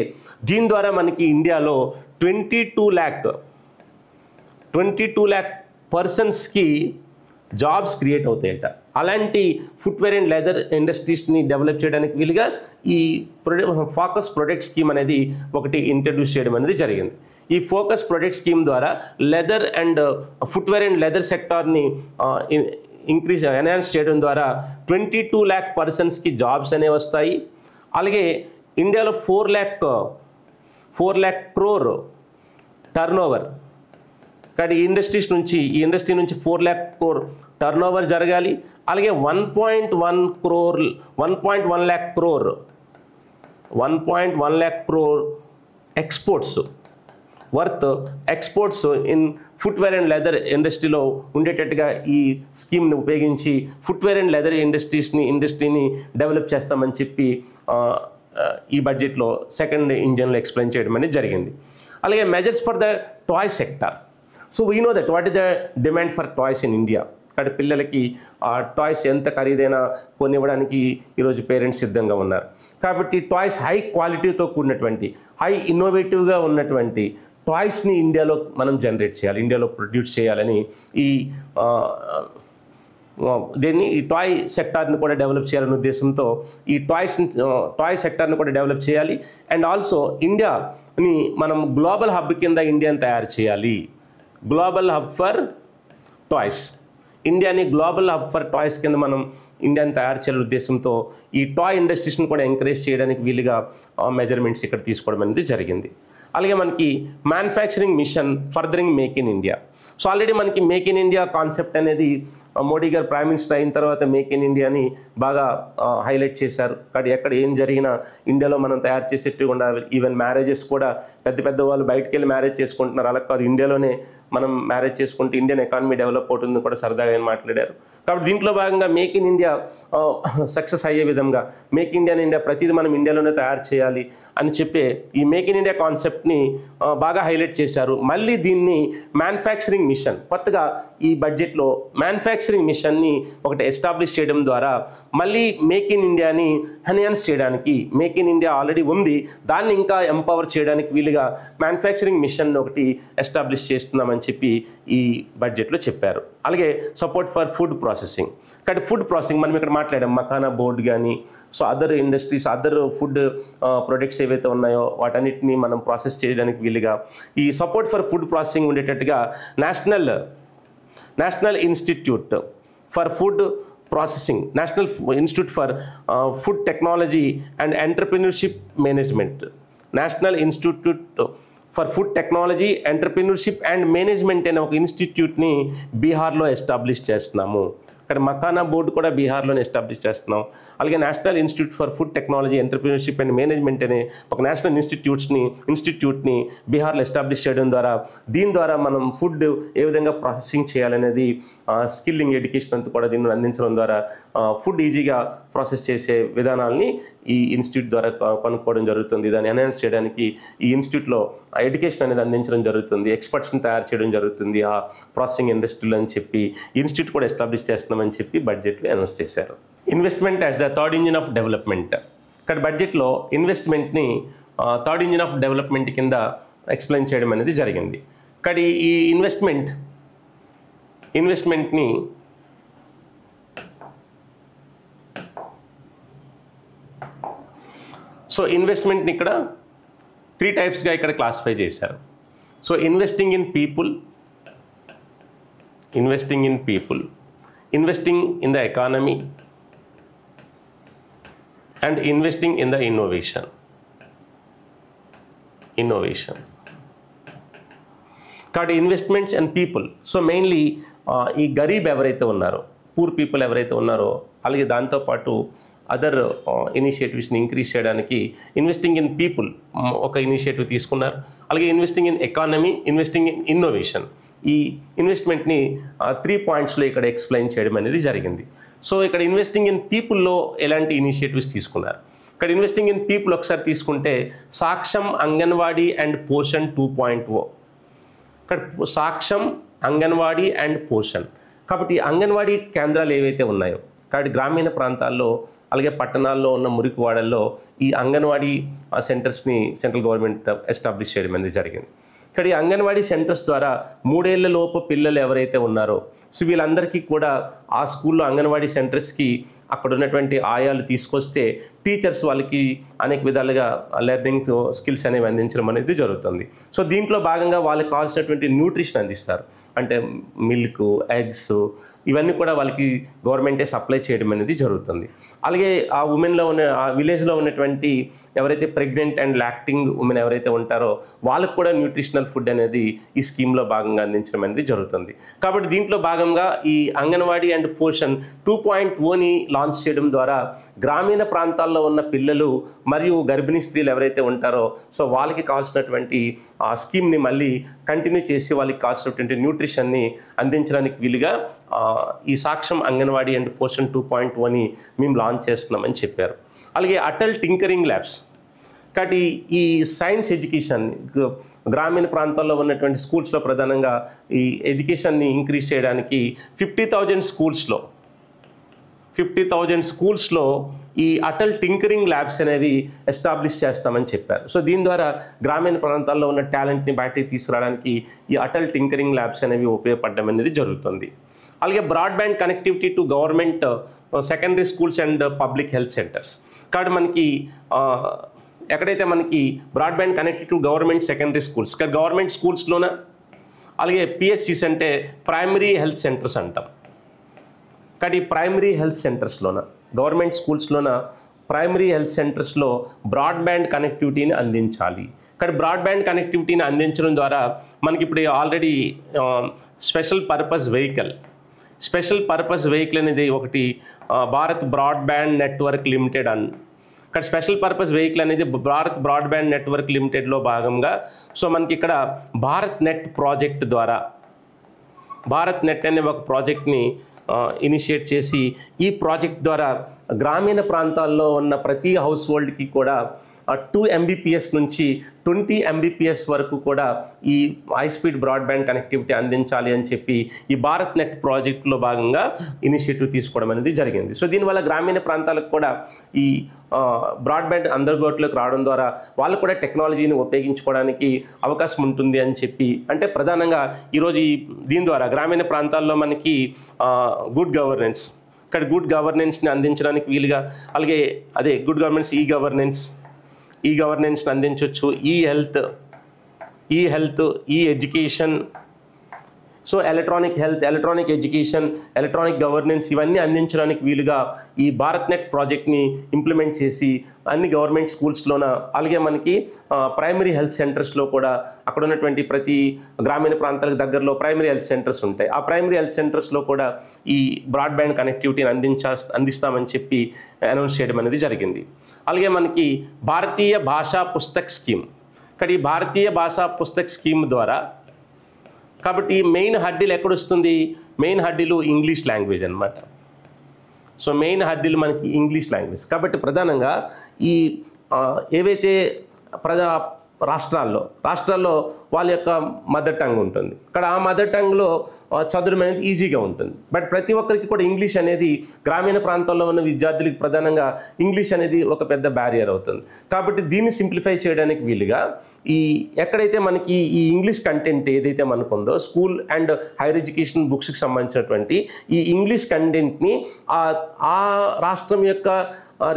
దీని ద్వారా మనకి ఇండియాలో 22 lakh పర్సన్స్కి జాబ్స్ క్రియేట్ అవుతాయట. అలాంటి ఫుట్వేర్ అండ్ లెదర్ ఇండస్ట్రీస్ని డెవలప్ చేయడానికి వీలుగా ఈ ఫోకస్ ప్రొడక్ట్ స్కీమ్ అనేది ఒకటి ఇంట్రడ్యూస్ చేయడం అనేది జరిగింది. ఈ ఫోకస్ ప్రొడక్ట్ స్కీమ్ ద్వారా leather and footwear and leather సెక్టార్ని ఎన్హాన్స్ చేయడం ద్వారా 22 lakh పర్సన్స్కి జాబ్స్ అనేవి వస్తాయి. అలాగే ఇండియాలో 4 lakh crore టర్న్ ఓవర్, కానీ ఈ ఇండస్ట్రీ నుంచి 4 lakh crore టర్న్ ఓవర్ జరగాలి. అలాగే 1.1 lakh crore exports in footwear and leather ఇండస్ట్రీలో ఉండేటట్టుగా ఈ స్కీమ్ని ఉపయోగించి ఫుట్వేర్ అండ్ లెదర్ ఇండస్ట్రీని డెవలప్ చేస్తామని చెప్పి ఈ బడ్జెట్లో సెకండ్ ఇంజన్లో ఎక్స్ప్లెయిన్ చేయడం అనేది జరిగింది. అలాగే measures for the toy sector. So we know that what is the demand for toys in India. అక్కడ పిల్లలకి టాయ్స్ ఎంత ఖరీదైనా కొనివ్వడానికి ఈరోజు పేరెంట్స్ సిద్ధంగా ఉన్నారు. కాబట్టి టాయ్స్ హై క్వాలిటీతో కూడినటువంటి హై ఇన్నోవేటివ్గా ఉన్నటువంటి టాయ్స్ని ఇండియాలో మనం జనరేట్ చేయాలి, ఇండియాలో ప్రొడ్యూస్ చేయాలని ఈ టాయ్ సెక్టార్ని కూడా డెవలప్ చేయాలనే ఉద్దేశంతో ఈ టాయ్ సెక్టార్ని కూడా డెవలప్ చేయాలి. అండ్ ఆల్సో ఇండియాని మనం గ్లోబల్ హబ్ కింద ఇండియాని తయారు చేయాలి. గ్లోబల్ హబ్ ఫర్ టాయ్స్, ఇండియాని గ్లోబల్ హబ్ ఫర్ టాయ్స్ కింద మనం ఇండియాని తయారు చేయాలనే ఉద్దేశంతో ఈ టాయ్ ఇండస్ట్రీస్ని కూడా ఎంకరేజ్ చేయడానికి వీలుగా మెజర్మెంట్స్ ఇక్కడ తీసుకోవడం అనేది జరిగింది. అలాగే మనకి manufacturing mission furthering make in India. So already మనకి మేక్ ఇన్ ఇండియా కాన్సెప్ట్ అనేది మోడీ గారు ప్రైమ్ మినిస్టర్ అయిన తర్వాత మేక్ ఇన్ ఇండియాని బాగా హైలైట్ చేశారు. కానీ ఎక్కడ ఏం జరిగినా ఇండియాలో మనం తయారు చేసేట్టు ఉండాలి. ఈవెన్ మ్యారేజెస్ కూడా పెద్ద వాళ్ళు బయటకు వెళ్ళి మ్యారేజ్ చేసుకుంటున్నారు, అలా కాదు ఇండియాలోనే మనం మ్యారేజ్ చేసుకుంటే ఇండియన్ ఎకానమీ డెవలప్ అవుతుంది కూడా సరదాగా మాట్లాడారు. కాబట్టి దీంట్లో భాగంగా మేక్ ఇన్ ఇండియా సక్సెస్ అయ్యే విధంగా మేక్ ఇండియా ప్రతిదీ మనం ఇండియాలోనే తయారు చేయాలి అని చెప్పి ఈ మేక్ ఇన్ ఇండియా కాన్సెప్ట్ని బాగా హైలైట్ చేశారు. మళ్ళీ దీన్ని మ్యానుఫ్యాక్చరింగ్ మిషన్ కొత్తగా ఈ బడ్జెట్లో మ్యానుఫ్యాక్చరింగ్ మిషన్ని ఒకటి ఎస్టాబ్లిష్ చేయడం ద్వారా మళ్ళీ మేక్ ఇన్ ఇండియాని ఎన్హాన్స్ చేయడానికి, మేక్ ఇన్ ఇండియా ఆల్రెడీ ఉంది దాన్ని ఇంకా ఎంపవర్ చేయడానికి వీలుగా మ్యానుఫ్యాక్చరింగ్ మిషన్ ఒకటి ఎస్టాబ్లిష్ చేస్తున్నామని చెప్పి ఈ బడ్జెట్లో చెప్పారు. అలాగే సపోర్ట్ ఫర్ ఫుడ్ ప్రాసెసింగ్. కానీ ఫుడ్ ప్రాసెసింగ్ మనం ఇక్కడ మాట్లాడాం, మకానా బోర్డ్ కానీ so other industries other food products ఏవైతే ఉన్నాయో వాటన్నిటిని మనం ప్రాసెస్ చేయడానికి వీలుగా ఈ సపోర్ట్ ఫర్ ఫుడ్ ప్రాసెసింగ్ ఉండేటట్టుగా national institute for food processing, national institute for food technology and entrepreneurship management, national institute for food technology entrepreneurship and management అనే ఒక ఇన్స్టిట్యూట్ని బీహార్లో ఎస్టాబ్లిష్ చేస్తున్నాము. ఇక్కడ మకానా బోర్డు కూడా బీహార్లోనే ఎస్టాబ్లిష్ చేస్తున్నాం. అలాగే national institute for food technology entrepreneurship and management అనే ఒక నేషనల్ ఇన్స్టిట్యూట్ని బీహార్లో ఎస్టాబ్లిష్ చేయడం ద్వారా దీని ద్వారా మనం ఫుడ్ ఏ విధంగా ప్రాసెసింగ్ చేయాలనేది స్కిల్లింగ్ ఎడ్యుకేషన్ అంతా కూడా దీన్ని అందించడం ద్వారా ఫుడ్ ఈజీగా ప్రాసెస్ చేసే విధానాలని ఈ ఇన్స్టిట్యూట్ ద్వారా కనుక్కోవడం జరుగుతుంది. దాన్ని ఎన్హాన్స్ చేయడానికి ఈ ఇన్స్టిట్యూట్లో ఎడ్యుకేషన్ అనేది అందించడం జరుగుతుంది, ఎక్స్పర్ట్స్ని తయారు చేయడం జరుగుతుంది ఆ ప్రాసెసింగ్ ఇండస్ట్రీలో అని చెప్పి ఇన్స్టిట్యూట్ కూడా ఎస్టాబ్లిష్ చేస్తున్నామని చెప్పి బడ్జెట్లో అనౌన్స్ చేశారు. Investment as the third engine of development. ఇక్కడ బడ్జెట్లో ఇన్వెస్ట్మెంట్ని థర్డ్ ఇంజిన్ ఆఫ్ డెవలప్మెంట్ కింద ఎక్స్ప్లెయిన్ చేయడం అనేది జరిగింది. కానీ ఈ ఇన్వెస్ట్మెంట్ని సో ఇన్వెస్ట్మెంట్ని ఇక్కడ 3 టైప్స్గా ఇక్కడ క్లాసిఫై చేశారు. So investing in people, investing in the economy and investing in the innovation. కాబట్టి investments and people. So mainly ఈ గరీబ్ ఎవరైతే ఉన్నారో, పూర్ పీపుల్ ఎవరైతే ఉన్నారో, అలాగే దాంతోపాటు అదర్ ఇనిషియేటివ్స్ని ఇంక్రీజ్ చేయడానికి ఇన్వెస్టింగ్ ఇన్ పీపుల్ ఒక ఇనిషియేటివ్ తీసుకున్నారు. అలాగే investing in economy, investing in innovation. ఈ ఇన్వెస్ట్మెంట్ని 3 పాయింట్స్లో ఇక్కడ ఎక్స్ప్లెయిన్ చేయడం అనేది జరిగింది. సో ఇక్కడ ఇన్వెస్టింగ్ ఇన్ పీపుల్లో ఎలాంటి ఇనిషియేటివ్స్ తీసుకున్నారు. ఇక్కడ ఇన్వెస్టింగ్ ఇన్ పీపుల్ ఒకసారి తీసుకుంటే సాక్షం, అంగన్వాడీ అండ్ పోషణ్ 2.0. ఇక్కడ సాక్షం, అంగన్వాడీ అండ్ పోషణ్. కాబట్టి అంగన్వాడీ కేంద్రాలు ఏవైతే ఉన్నాయో, కాబట్టి గ్రామీణ ప్రాంతాల్లో అలాగే పట్టణాల్లో ఉన్న మురికివాడల్లో ఈ అంగన్వాడీ సెంటర్స్ని సెంట్రల్ గవర్నమెంట్ ఎస్టాబ్లిష్ చేయడం అనేది జరిగింది. ఇక్కడ ఈ అంగన్వాడీ సెంటర్స్ ద్వారా 3 ఏళ్ల లోపు పిల్లలు ఎవరైతే ఉన్నారో, సో వీళ్ళందరికీ కూడా ఆ స్కూల్లో అంగన్వాడీ సెంటర్స్కి అక్కడ ఉన్నటువంటి ఆయాలు తీసుకొస్తే టీచర్స్ వాళ్ళకి అనేక విధాలుగా లెర్నింగ్ స్కిల్స్ అనేవి అందించడం అనేది జరుగుతుంది. సో దీంట్లో భాగంగా వాళ్ళకి కావాల్సినటువంటి న్యూట్రిషన్ అందిస్తారు. అంటే మిల్క్, ఎగ్స్ ఇవన్నీ కూడా వాళ్ళకి గవర్నమెంటే సప్లై చేయడం అనేది జరుగుతుంది. అలాగే ఆ ఉమెన్లో ఉన్న ఆ విలేజ్లో ఉన్నటువంటి ఎవరైతే ప్రెగ్నెంట్ అండ్ లాక్టింగ్ ఉమెన్ ఎవరైతే ఉంటారో వాళ్ళకు కూడా న్యూట్రిషనల్ ఫుడ్ అనేది ఈ స్కీమ్లో భాగంగా అందించడం అనేది జరుగుతుంది. కాబట్టి దీంట్లో భాగంగా ఈ అంగన్వాడీ అండ్ పోషణ్ 2.0ని లాంచ్ చేయడం ద్వారా గ్రామీణ ప్రాంతాల్లో ఉన్న పిల్లలు మరియు గర్భిణీ స్త్రీలు ఎవరైతే ఉంటారో సో వాళ్ళకి కావాల్సినటువంటి ఆ స్కీమ్ని మళ్ళీ కంటిన్యూ చేసి వాళ్ళకి కావాల్సినటువంటి న్యూట్రిషన్ని అందించడానికి వీలుగా ఈ సాక్షం, అంగన్వాడీ అండ్ పోషణ్ 2.0ని మేము లాంచ్ చేస్తున్నామని చెప్పారు. అలాగే అటల్ టింకరింగ్ ల్యాబ్స్. కాబట్టి ఈ సైన్స్ ఎడ్యుకేషన్ గ్రామీణ ప్రాంతాల్లో ఉన్నటువంటి స్కూల్స్లో ప్రధానంగా ఈ ఎడ్యుకేషన్ని ఇంక్రీజ్ చేయడానికి 50,000 స్కూల్స్లో ఈ అటల్ టింకరింగ్ ల్యాబ్స్ అనేవి ఎస్టాబ్లిష్ చేస్తామని చెప్పారు. సో దీని ద్వారా గ్రామీణ ప్రాంతాల్లో ఉన్న టాలెంట్ని బయటికి తీసుకురావడానికి ఈ అటల్ టింకరింగ్ ల్యాబ్స్ అనేవి ఉపయోగపడడం అనేది జరుగుతుంది. అలాగే broadband connectivity to government secondary schools and public health centres. కాబట్టి మనకి ఎక్కడైతే మనకి broadband connectivity to government secondary schools, ఇక్కడ గవర్నమెంట్ స్కూల్స్లోన అలాగే పిఎస్సిస్ అంటే ప్రైమరీ హెల్త్ సెంటర్స్ అంటాం. కాబట్టి ప్రైమరీ హెల్త్ సెంటర్స్లోన గవర్నమెంట్ స్కూల్స్లోన ప్రైమరీ హెల్త్ సెంటర్స్లో బ్రాడ్బ్యాండ్ కనెక్టివిటీని అందించాలి. ఇక్కడ బ్రాడ్బ్యాండ్ కనెక్టివిటీని అందించడం ద్వారా మనకి ఇప్పుడు ఆల్రెడీ స్పెషల్ పర్పస్ వెహికల్ అనేది ఒకటి భారత్ బ్రాడ్బ్యాండ్ నెట్వర్క్ లిమిటెడ్ ఇక్కడ స్పెషల్ పర్పస్ వెహికల్ అనేది భారత్ బ్రాడ్బ్యాండ్ నెట్వర్క్ లిమిటెడ్లో భాగంగా సో మనకి ఇక్కడ భారత్ నెట్ ప్రాజెక్ట్ ద్వారా భారత్ నెట్ అనే ఒక ప్రాజెక్ట్ని ఇనిషియేట్ చేసి ఈ ప్రాజెక్ట్ ద్వారా గ్రామీణ ప్రాంతాల్లో ఉన్న ప్రతి హౌస్ హోల్డ్కి కూడా 2 Mbps నుంచి 20 Mbps వరకు కూడా ఈ హై స్పీడ్ బ్రాడ్బ్యాండ్ కనెక్టివిటీ అందించాలి అని చెప్పి ఈ భారత్ నెట్ ప్రాజెక్టులో భాగంగా ఇనిషియేటివ్ తీసుకోవడం అనేది జరిగింది. సో దీనివల్ల గ్రామీణ ప్రాంతాలకు కూడా ఈ బ్రాడ్బ్యాండ్ అందుబాటులోకి రావడం ద్వారా వాళ్ళు కూడా టెక్నాలజీని ఉపయోగించుకోవడానికి అవకాశం ఉంటుంది అని చెప్పి, అంటే ప్రధానంగా ఈరోజు దీని ద్వారా గ్రామీణ ప్రాంతాల్లో మనకి గుడ్ గవర్నెన్స్ని అందించడానికి వీలుగా, అలాగే గుడ్ గవర్నెన్స్, ఈ గవర్నెన్స్ని అందించవచ్చు, ఈ హెల్త్, ఈ education, so electronic health, electronic education, electronic governance ఇవన్నీ అందించడానికి వీలుగా ఈ భారత్ నెట్ ప్రాజెక్ట్ని ఇంప్లిమెంట్ చేసి అన్ని గవర్నమెంట్ స్కూల్స్లోన అలాగే మనకి ప్రైమరీ హెల్త్ సెంటర్స్లో కూడా అక్కడ ఉన్నటువంటి ప్రతి గ్రామీణ ప్రాంతాలకు దగ్గరలో ప్రైమరీ హెల్త్ సెంటర్స్ ఉంటాయి. ఆ ప్రైమరీ హెల్త్ సెంటర్స్లో కూడా ఈ బ్రాడ్బ్యాండ్ కనెక్టివిటీని అందిస్తామని చెప్పి అనౌన్స్ చేయడం అనేది జరిగింది. అలాగే మనకి భారతీయ భాషా పుస్తక్ స్కీమ్. ఇక్కడ ఈ భారతీయ భాషా పుస్తక్ స్కీమ్ ద్వారా కాబట్టి మెయిన్ హడ్డీలు ఎక్కడొస్తుంది, మెయిన్ హడ్డీలు ఇంగ్లీష్ లాంగ్వేజ్ అనమాట. సో మెయిన్ హడ్డీలు మనకి ఇంగ్లీష్ లాంగ్వేజ్. కాబట్టి ప్రధానంగా ఈ ఏవైతే రాష్ట్రాల్లో వాళ్ళ యొక్క మదర్ టంగ్ ఉంటుంది. ఇక్కడ ఆ మదర్ టంగ్లో చదవడం అనేది ఈజీగా ఉంటుంది. బట్ ప్రతి ఒక్కరికి కూడా ఇంగ్లీష్ అనేది గ్రామీణ ప్రాంతాల్లో ఉన్న విద్యార్థులకు ప్రధానంగా ఇంగ్లీష్ అనేది ఒక పెద్ద బ్యారియర్ అవుతుంది. కాబట్టి దీన్ని సింప్లిఫై చేయడానికి వీలుగా ఎక్కడైతే మనకి ఈ ఇంగ్లీష్ కంటెంట్ ఏదైతే మనకుందో స్కూల్ అండ్ హైయర్ ఎడ్యుకేషన్ బుక్స్కి సంబంధించినటువంటి ఈ ఇంగ్లీష్ కంటెంట్ని ఆ రాష్ట్రం యొక్క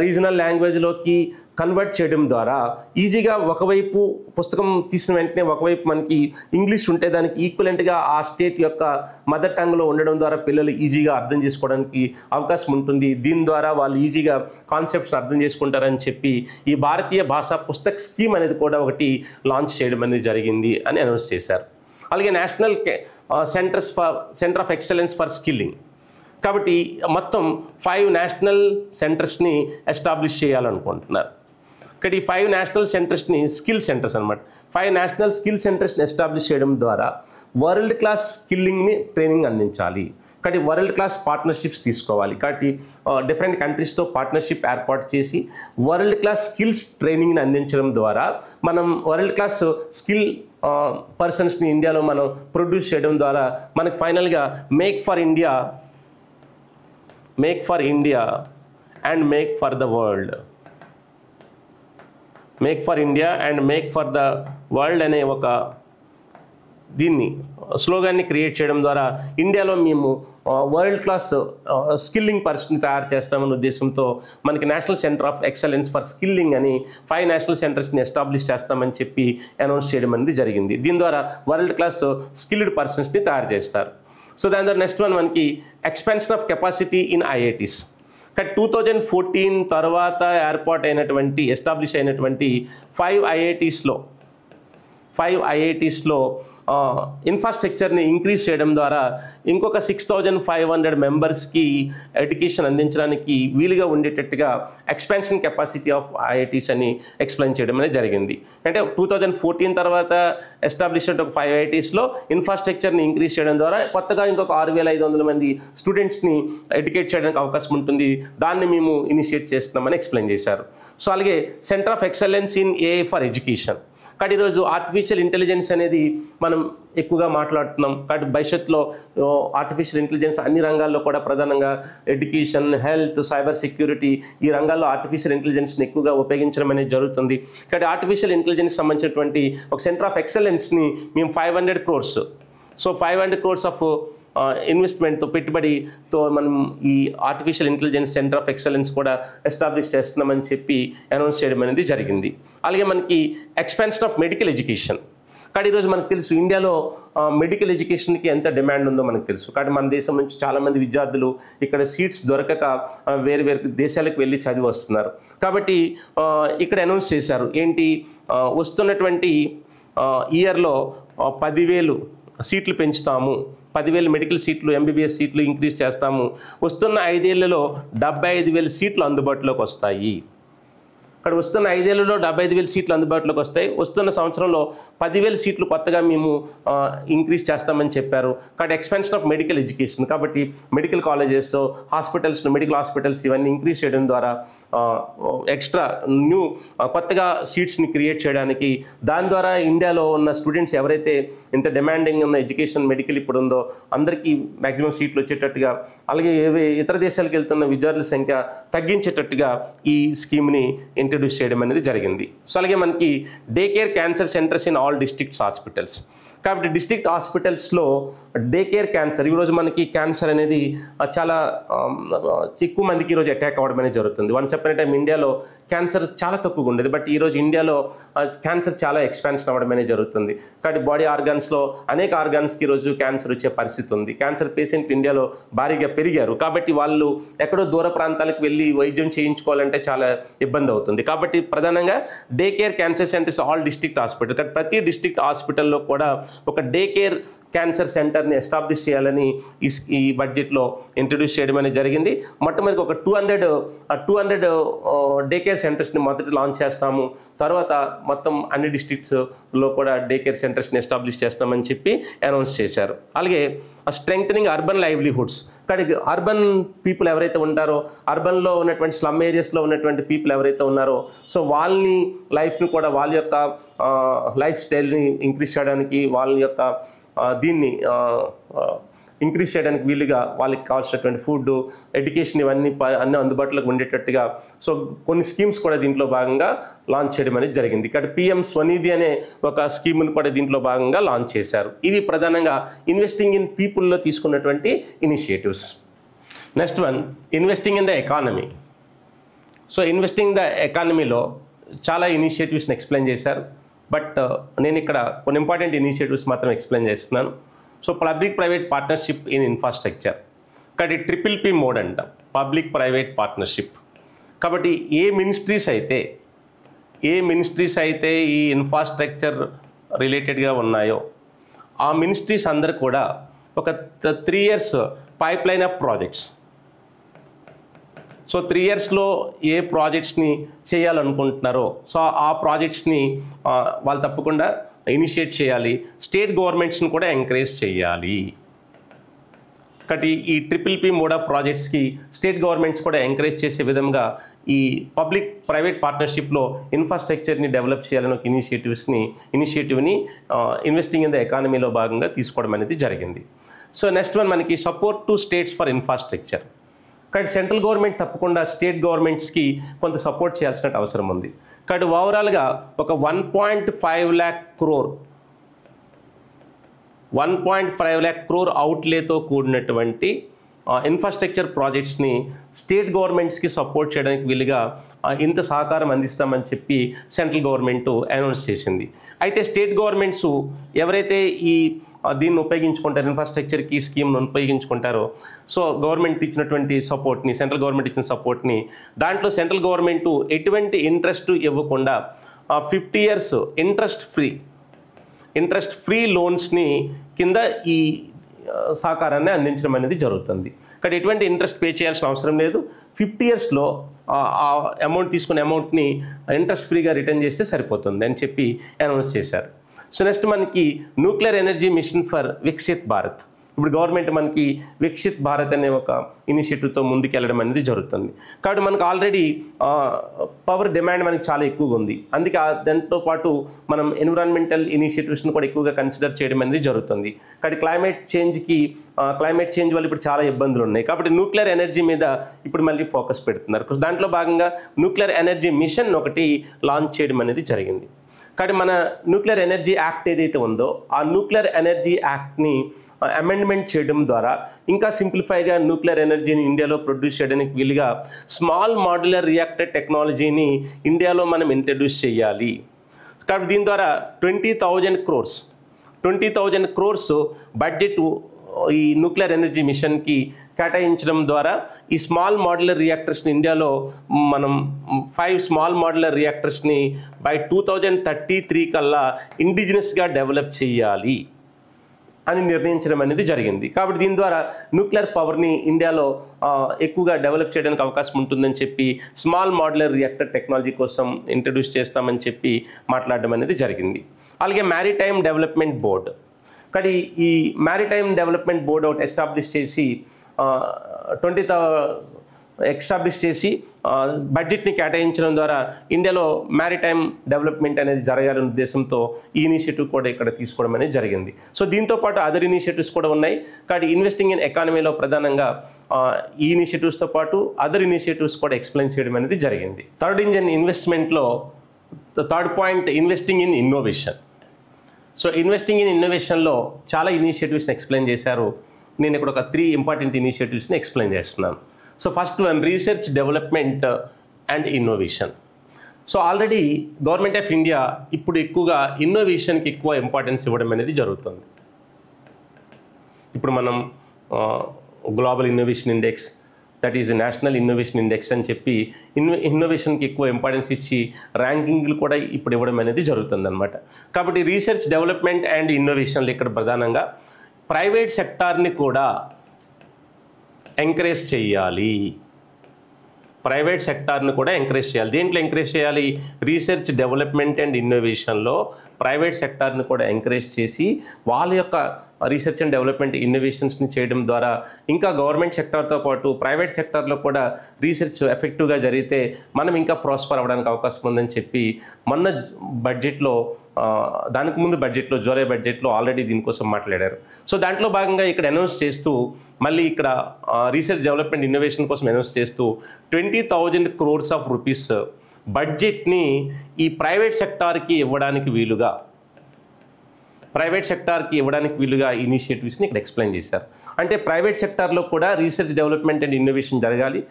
రీజనల్ లాంగ్వేజ్లోకి కన్వర్ట్ చేయడం ద్వారా ఈజీగా ఒకవైపు పుస్తకం తీసిన వెంటనే ఒకవైపు మనకి ఇంగ్లీష్ ఉంటే దానికి ఈక్వలెంట్గా ఆ స్టేట్ యొక్క మదర్ టంగ్లో ఉండడం ద్వారా పిల్లలు ఈజీగా అర్థం చేసుకోవడానికి అవకాశం ఉంటుంది. దీని ద్వారా వాళ్ళు ఈజీగా కాన్సెప్ట్స్ అర్థం చేసుకుంటారని చెప్పి ఈ భారతీయ భాషా పుస్తక్ స్కీమ్ అనేది కూడా ఒకటి లాంచ్ చేయడం అనేది జరిగింది అని అనౌన్స్ చేశారు. అలాగే national centre of excellence for skilling, కాబట్టి మొత్తం 5 నేషనల్ సెంటర్స్ని ఎస్టాబ్లిష్ చేయాలనుకుంటున్నారు. ఇక్కడ ఈ 5 నేషనల్ సెంటర్స్ని స్కిల్ సెంటర్స్ అనమాట. 5 నేషనల్ స్కిల్ సెంటర్స్ని ఎస్టాబ్లిష్ చేయడం ద్వారా వరల్డ్ క్లాస్ స్కిల్లింగ్ని ట్రైనింగ్ అందించాలి. కాబట్టి వరల్డ్ క్లాస్ పార్ట్నర్షిప్స్ తీసుకోవాలి. కాబట్టి డిఫరెంట్ కంట్రీస్తో పార్ట్నర్షిప్ ఏర్పాటు చేసి వరల్డ్ క్లాస్ స్కిల్స్ ట్రైనింగ్ని అందించడం ద్వారా మనం వరల్డ్ క్లాస్ స్కిల్ పర్సన్స్ని ఇండియాలో మనం ప్రొడ్యూస్ చేయడం ద్వారా మనకు ఫైనల్గా make for India and make for the world, make for India and make for the world అనే ఒక దీన్ని స్లోగాన్ని క్రియేట్ చేయడం ద్వారా ఇండియాలో మేము వరల్డ్ క్లాస్ స్కిల్లింగ్ పర్సన్ని తయారు చేస్తామనే ఉద్దేశంతో మనకి national centre of excellence for skilling అని 5 నేషనల్ సెంటర్స్ని ఎస్టాబ్లిష్ చేస్తామని చెప్పి అనౌన్స్ చేయడం అనేది జరిగింది. దీని ద్వారా వరల్డ్ క్లాస్ స్కిల్డ్ పర్సన్స్ని తయారు చేస్తారు. సో దాని ద్వారా నెక్స్ట్ వన్ మనకి expansion of capacity in IITs. 2014 తర్వాత ఎస్టాబ్లిష్ అయినటువంటి 5 ఐఐటీస్లో ఇన్ఫ్రాస్ట్రక్చర్ని ఇంక్రీజ్ చేయడం ద్వారా ఇంకొక 6500 మెంబర్స్కి ఎడ్యుకేషన్ అందించడానికి వీలుగా ఉండేటట్టుగా ఎక్స్పాన్షన్ కెపాసిటీ ఆఫ్ ఐఐటీస్ అని ఎక్స్ప్లెయిన్ చేయడం అనేది జరిగింది. అంటే 2014 తర్వాత ఎస్టాబ్లిష్ అయిన 5 ఐఐటీస్లో ఇన్ఫ్రాస్ట్రక్చర్ని ఇంక్రీజ్ చేయడం ద్వారా కొత్తగా ఇంకొక 6500 మంది స్టూడెంట్స్ని ఎడ్యుకేట్ చేయడానికి అవకాశం ఉంటుంది. దాన్ని మేము ఇనిషియేట్ చేస్తున్నామని ఎక్స్ప్లెయిన్ చేశారు. సో అలాగే centre of excellence in AI for education. కాబట్టి ఈరోజు ఆర్టిఫిషియల్ ఇంటెలిజెన్స్ అనేది మనం ఎక్కువగా మాట్లాడుతున్నాం. కాబట్టి భవిష్యత్తులో ఆర్టిఫిషియల్ ఇంటెలిజెన్స్ అన్ని రంగాల్లో కూడా ప్రధానంగా ఎడ్యుకేషన్, హెల్త్, సైబర్ సెక్యూరిటీ ఈ రంగాల్లో ఆర్టిఫిషియల్ ఇంటెలిజెన్స్ని ఎక్కువగా ఉపయోగించడం అనేది జరుగుతుంది. కాబట్టి ఆర్టిఫిషియల్ ఇంటెలిజెన్స్ సంబంధించినటువంటి ఒక సెంటర్ ఆఫ్ ఎక్సలెన్స్ని మేము 500 crores, సో 500 crores ఆఫ్ ఇన్వెస్ట్మెంట్తో పెట్టుబడితో మనం ఈ artificial intelligence centre of excellence కూడా ఎస్టాబ్లిష్ చేస్తున్నామని చెప్పి అనౌన్స్ చేయడం అనేది జరిగింది. అలాగే మనకి ఎక్స్పాన్షన్ ఆఫ్ మెడికల్ ఎడ్యుకేషన్. కానీ ఈరోజు మనకు తెలుసు ఇండియాలో మెడికల్ ఎడ్యుకేషన్కి ఎంత డిమాండ్ ఉందో మనకు తెలుసు. కాబట్టి మన దేశం నుంచి చాలామంది విద్యార్థులు ఇక్కడ సీట్స్ దొరకక వేరు దేశాలకు వెళ్ళి చదివి వస్తున్నారు. కాబట్టి ఇక్కడ అనౌన్స్ చేశారు ఏంటి, వస్తున్నటువంటి ఇయర్లో 10,000 సీట్లు పెంచుతాము, 10,000 మెడికల్ సీట్లు, ఎంబీబీఎస్ సీట్లు ఇంక్రీజ్ చేస్తాము. వస్తున్న 5 ఏళ్లలో 75,000 సీట్లు అందుబాటులోకి వస్తాయి. ఇక్కడ వస్తున్న 5 ఏళ్లలో 75,000 సీట్లు అందుబాటులోకి వస్తాయి. వస్తున్న సంవత్సరంలో 10,000 సీట్లు కొత్తగా మేము ఇంక్రీజ్ చేస్తామని చెప్పారు. కాబట్టి ఎక్స్పాన్షన్ ఆఫ్ మెడికల్ ఎడ్యుకేషన్, కాబట్టి medical colleges, hospitals, medical hospitals ఇవన్నీ ఇంక్రీజ్ చేయడం ద్వారా ఎక్స్ట్రా కొత్తగా సీట్స్ని క్రియేట్ చేయడానికి, దాని ద్వారా ఇండియాలో ఉన్న స్టూడెంట్స్ ఎవరైతే ఇంత డిమాండింగ్ ఉన్న ఎడ్యుకేషన్ మెడికల్ ఇప్పుడు ఉందో అందరికీ మ్యాక్సిమం సీట్లు వచ్చేటట్టుగా, అలాగే ఇతర దేశాలకు వెళ్తున్న విద్యార్థుల సంఖ్య తగ్గించేటట్టుగా ఈ స్కీమ్ని ఇంట్రడ్యూస్ చేయడం అనేది జరిగింది. సో అలాగే మనకి day care cancer centres in all districts hospitals. కాబట్టి డిస్ట్రిక్ట్ హాస్పిటల్స్లో డే కేర్ క్యాన్సర్, ఈరోజు మనకి క్యాన్సర్ అనేది చాలా ఎక్కువ మందికి ఈరోజు అటాక్ అవ్వడం అనేది జరుగుతుంది. వన్స్ అపాన్ ఏ టైం ఇండియాలో క్యాన్సర్ చాలా తక్కువగా ఉండేది, బట్ ఈరోజు ఇండియాలో క్యాన్సర్ చాలా ఎక్స్పాన్షన్ అవ్వడం అనేది జరుగుతుంది. కాబట్టి బాడీ ఆర్గాన్స్లో అనేక ఆర్గాన్స్కి ఈరోజు క్యాన్సర్ వచ్చే పరిస్థితి ఉంది. క్యాన్సర్ పేషెంట్లు ఇండియాలో భారీగా పెరిగారు. కాబట్టి వాళ్ళు ఎక్కడో దూర ప్రాంతాలకు వెళ్ళి వైద్యం చేయించుకోవాలంటే చాలా ఇబ్బంది అవుతుంది. కాబట్టి ప్రధానంగా day care cancer centres all district hospital, కాబట్టి ప్రతి డిస్ట్రిక్ట్ హాస్పిటల్లో కూడా ఒక డే కేర్ క్యాన్సర్ సెంటర్ని ఎస్టాబ్లిష్ చేయాలని ఈ బడ్జెట్లో ఇంట్రడ్యూస్ చేయడం అనేది జరిగింది. మొట్టమొదటి ఒక 200 డే కేర్ సెంటర్స్ని మొదట లాంచ్ చేస్తాము. తర్వాత మొత్తం అన్ని డిస్ట్రిక్ట్స్లో కూడా డే కేర్ సెంటర్స్ని ఎస్టాబ్లిష్ చేస్తామని చెప్పి అనౌన్స్ చేశారు. అలాగే స్ట్రెంగ్థనింగ్ అర్బన్ లైవ్లీహుడ్స్, కానీ అర్బన్ పీపుల్ ఎవరైతే ఉంటారో, అర్బన్లో ఉన్నటువంటి స్లమ్ ఏరియాస్లో ఉన్నటువంటి పీపుల్ ఎవరైతే ఉన్నారో, సో వాళ్ళని లైఫ్ని కూడా వాళ్ళ యొక్క లైఫ్ స్టైల్ని ఇంక్రీజ్ చేయడానికి, వాళ్ళ యొక్క దీన్ని ఇంక్రీజ్ చేయడానికి వీలుగా వాళ్ళకి కావాల్సినటువంటి ఫుడ్, ఎడ్యుకేషన్ ఇవన్నీ అన్నీ అందుబాటులోకి ఉండేటట్టుగా సో కొన్ని స్కీమ్స్ కూడా దీంట్లో భాగంగా లాంచ్ చేయడం అనేది జరిగింది. ఇక్కడ PM స్వనిధి అనే ఒక స్కీమ్ని కూడా దీంట్లో భాగంగా లాంచ్ చేశారు. ఇవి ప్రధానంగా ఇన్వెస్టింగ్ ఇన్ పీపుల్లో తీసుకున్నటువంటి initiatives. Next one, investing in the economy. So investing the ఎకానమీలో చాలా ఇనిషియేటివ్స్ని ఎక్స్ప్లెయిన్ చేశారు. బట్ నేను ఇక్కడ కొన్ని ఇంపార్టెంట్ ఇనిషియేటివ్స్ మాత్రం ఎక్స్ప్లెయిన్ చేస్తున్నాను. So public private partnership in infrastructure, కాబట్టి PPP మోడ్ అంట, పబ్లిక్ ప్రైవేట్ పార్ట్నర్షిప్. కాబట్టి ఏ మినిస్ట్రీస్ అయితే ఈ ఇన్ఫ్రాస్ట్రక్చర్ రిలేటెడ్గా ఉన్నాయో ఆ మినిస్ట్రీస్ అందరు కూడా ఒక 3 years pipe line of projects. So 3 yearsలో ఏ ప్రాజెక్ట్స్ని చేయాలనుకుంటున్నారో సో ఆ ప్రాజెక్ట్స్ని వాళ్ళు తప్పకుండా ఇనిషియేట్ చేయాలి. స్టేట్ గవర్నమెంట్స్ని కూడా ఎంకరేజ్ చేయాలి. కాబట్టి ఈ PPP మోడ్ ఆఫ్ ప్రాజెక్ట్స్కి స్టేట్ గవర్నమెంట్స్ కూడా ఎంకరేజ్ చేసే విధంగా ఈ పబ్లిక్ ప్రైవేట్ పార్ట్నర్షిప్లో ఇన్ఫ్రాస్ట్రక్చర్ని డెవలప్ చేయాలని ఒక ఇనిషియేటివ్ని ఇన్వెస్టింగ్ ఇన్ ద ఎకానమీలో భాగంగా తీసుకోవడం అనేది జరిగింది. సో నెక్స్ట్ వన్ మనకి support to states for infrastructure. కాబట్టి సెంట్రల్ గవర్నమెంట్ తప్పకుండా స్టేట్ గవర్నమెంట్స్కి కొంత సపోర్ట్ చేయాల్సిన అవసరం ఉంది. కాబట్టి ఓవరాల్గా ఒక 1.5 lakh crore అవుట్లేతో కూడినటువంటి ఇన్ఫ్రాస్ట్రక్చర్ ప్రాజెక్ట్స్ని స్టేట్ గవర్నమెంట్స్కి సపోర్ట్ చేయడానికి వీలుగా ఇంత సహకారం అందిస్తామని చెప్పి సెంట్రల్ గవర్నమెంట్ అనౌన్స్ చేసింది. అయితే స్టేట్ గవర్నమెంట్స్ ఎవరైతే దీన్ని ఉపయోగించుకుంటారు, ఇన్ఫ్రాస్ట్రక్చర్కి ఈ స్కీమ్ను ఉపయోగించుకుంటారో సో గవర్నమెంట్ ఇచ్చినటువంటి సపోర్ట్ని, సెంట్రల్ గవర్నమెంట్ ఇచ్చిన సపోర్ట్ని దాంట్లో సెంట్రల్ గవర్నమెంట్ ఎటువంటి ఇంట్రెస్ట్ ఇవ్వకుండా 50 years ఇంట్రెస్ట్ ఫ్రీ లోన్స్ని కింద ఈ సహకారాన్ని అందించడం అనేది జరుగుతుంది. కానీ ఎటువంటి ఇంట్రెస్ట్ పే చేయాల్సిన అవసరం లేదు. 50 yearsలో ఆ అమౌంట్ తీసుకునే అమౌంట్ని ఇంట్రెస్ట్ ఫ్రీగా రిటర్న్ చేస్తే సరిపోతుంది అని చెప్పి అనౌన్స్ చేశారు. సో నెక్స్ట్ మనకి nuclear energy mission for Viksit Bharat. ఇప్పుడు గవర్నమెంట్ మనకి వికసిత్ భారత్ అనే ఒక ఇనిషియేటివ్తో ముందుకెళ్ళడం అనేది జరుగుతుంది. కాబట్టి మనకు ఆల్రెడీ పవర్ డిమాండ్ మనకి చాలా ఎక్కువగా ఉంది. అందుకే దాంతో పాటు మనం ఎన్విరాన్మెంటల్ ఇనిషియేటివ్స్ని కూడా ఎక్కువగా కన్సిడర్ చేయడం అనేది జరుగుతుంది. కాబట్టి క్లైమేట్ చేంజ్ వల్ల ఇప్పుడు చాలా ఇబ్బందులు ఉన్నాయి. కాబట్టి న్యూక్లియర్ ఎనర్జీ మీద ఇప్పుడు మళ్ళీ ఫోకస్ పెడుతున్నారు. దాంట్లో భాగంగా న్యూక్లియర్ ఎనర్జీ మిషన్ ఒకటి లాంచ్ చేయడం అనేది జరిగింది. కాబట్టి మన న్యూక్లియర్ ఎనర్జీ యాక్ట్ ఏదైతే ఉందో ఆ న్యూక్లియర్ ఎనర్జీ యాక్ట్ని అమెండ్మెంట్ చేయడం ద్వారా ఇంకా సింప్లిఫైగా న్యూక్లియర్ ఎనర్జీని ఇండియాలో ప్రొడ్యూస్ చేయడానికి వీలుగా స్మాల్ మాడ్యులర్ రియాక్టర్ టెక్నాలజీని ఇండియాలో మనం ఇంట్రడ్యూస్ చేయాలి. కాబట్టి దీని ద్వారా 20,000 crores బడ్జెట్ ఈ న్యూక్లియర్ ఎనర్జీ మిషన్కి కేటాయించడం ద్వారా ఈ స్మాల్ మాడ్యులర్ రియాక్టర్స్ని ఇండియాలో మనం 5 స్మాల్ మాడ్యులర్ రియాక్టర్స్ని బై 2033 కల్లా ఇండిజినస్గా డెవలప్ చేయాలి అని నిర్ణయించడం అనేది జరిగింది. కాబట్టి దీని ద్వారా న్యూక్లియర్ పవర్ని ఇండియాలో ఎక్కువగా డెవలప్ చేయడానికి అవకాశం ఉంటుందని చెప్పి స్మాల్ మాడ్యులర్ రియాక్టర్ టెక్నాలజీ కోసం ఇంట్రడ్యూస్ చేస్తామని చెప్పి మాట్లాడడం అనేది జరిగింది. అలాగే మ్యారిటైమ్ డెవలప్మెంట్ బోర్డ్. కానీ ఈ మ్యారిటైమ్ డెవలప్మెంట్ బోర్డ్ ఒకటి ఎస్టాబ్లిష్ చేసి బడ్జెట్ని కేటాయించడం ద్వారా ఇండియాలో మ్యారిటైమ్ డెవలప్మెంట్ అనేది జరగాలనే ఉద్దేశంతో ఈ ఇనిషియేటివ్ కూడా ఇక్కడ తీసుకోవడం అనేది జరిగింది. సో దీంతోపాటు అదర్ ఇనిషియేటివ్స్ కూడా ఉన్నాయి. కాబట్టి ఇన్వెస్టింగ్ ఇన్ ఎకానమీలో ప్రధానంగా ఈ ఇనిషియేటివ్స్తో పాటు అదర్ ఇనిషియేటివ్స్ కూడా ఎక్స్ప్లెయిన్ చేయడం అనేది జరిగింది. Third point investing in innovation. So investing in ఇన్నోవేషన్లో చాలా ఇనిషియేటివ్స్ని ఎక్స్ప్లెయిన్ చేశారు. నేను ఇక్కడ ఒక 3 ఇంపార్టెంట్ ఇనిషియేటివ్స్ని ఎక్స్ప్లెయిన్ చేస్తున్నాను. So first one research development and innovation. So already government of India ఇప్పుడు ఎక్కువగా ఇన్నోవేషన్కి ఎక్కువ ఇంపార్టెన్స్ ఇవ్వడం అనేది జరుగుతుంది. ఇప్పుడు మనం global innovation index, that is national innovation index అని చెప్పి ఇన్నోవేషన్కి ఎక్కువ ఇంపార్టెన్స్ ఇచ్చి ర్యాంకింగ్లు కూడా ఇప్పుడు ఇవ్వడం అనేది జరుగుతుందన్నమాట. కాబట్టి రీసెర్చ్ డెవలప్మెంట్ అండ్ ఇన్నోవేషన్లు ఇక్కడ ప్రధానంగా ప్రైవేట్ సెక్టార్ని కూడా ఎంకరేజ్ చేయాలి. దేంట్లో ఎంకరేజ్ చేయాలి? రీసెర్చ్ డెవలప్మెంట్ అండ్ ఇన్నోవేషన్లో ప్రైవేట్ సెక్టార్ని కూడా ఎంకరేజ్ చేసి వాళ్ళ యొక్క రీసెర్చ్ అండ్ డెవలప్మెంట్ ఇన్నోవేషన్స్ని చేయడం ద్వారా ఇంకా గవర్నమెంట్ సెక్టార్తో పాటు ప్రైవేట్ సెక్టార్లో కూడా రీసెర్చ్ ఎఫెక్టివ్గా జరిగితే మనం ఇంకా ప్రాస్పర్ అవ్వడానికి అవకాశం ఉందని చెప్పి మొన్న బడ్జెట్లో దానికి ముందు బడ్జెట్లో జూలై బడ్జెట్లో ఆల్రెడీ దీనికోసం మాట్లాడారు. సో దాంట్లో భాగంగా ఇక్కడ అనౌన్స్ చేస్తూ మళ్ళీ ఇక్కడ రీసెర్చ్ డెవలప్మెంట్ ఇన్నోవేషన్ కోసం అనౌన్స్ చేస్తూ 20,000 crores of rupees బడ్జెట్ని ఈ ప్రైవేట్ సెక్టార్కి ఇవ్వడానికి వీలుగా ఇనిషియేటివ్స్ని ఇక్కడ ఎక్స్ప్లెయిన్ చేశారు. అంటే ప్రైవేట్ సెక్టార్లో కూడా రీసెర్చ్ డెవలప్మెంట్ అండ్ ఇన్నోవేషన్ జరగాలి.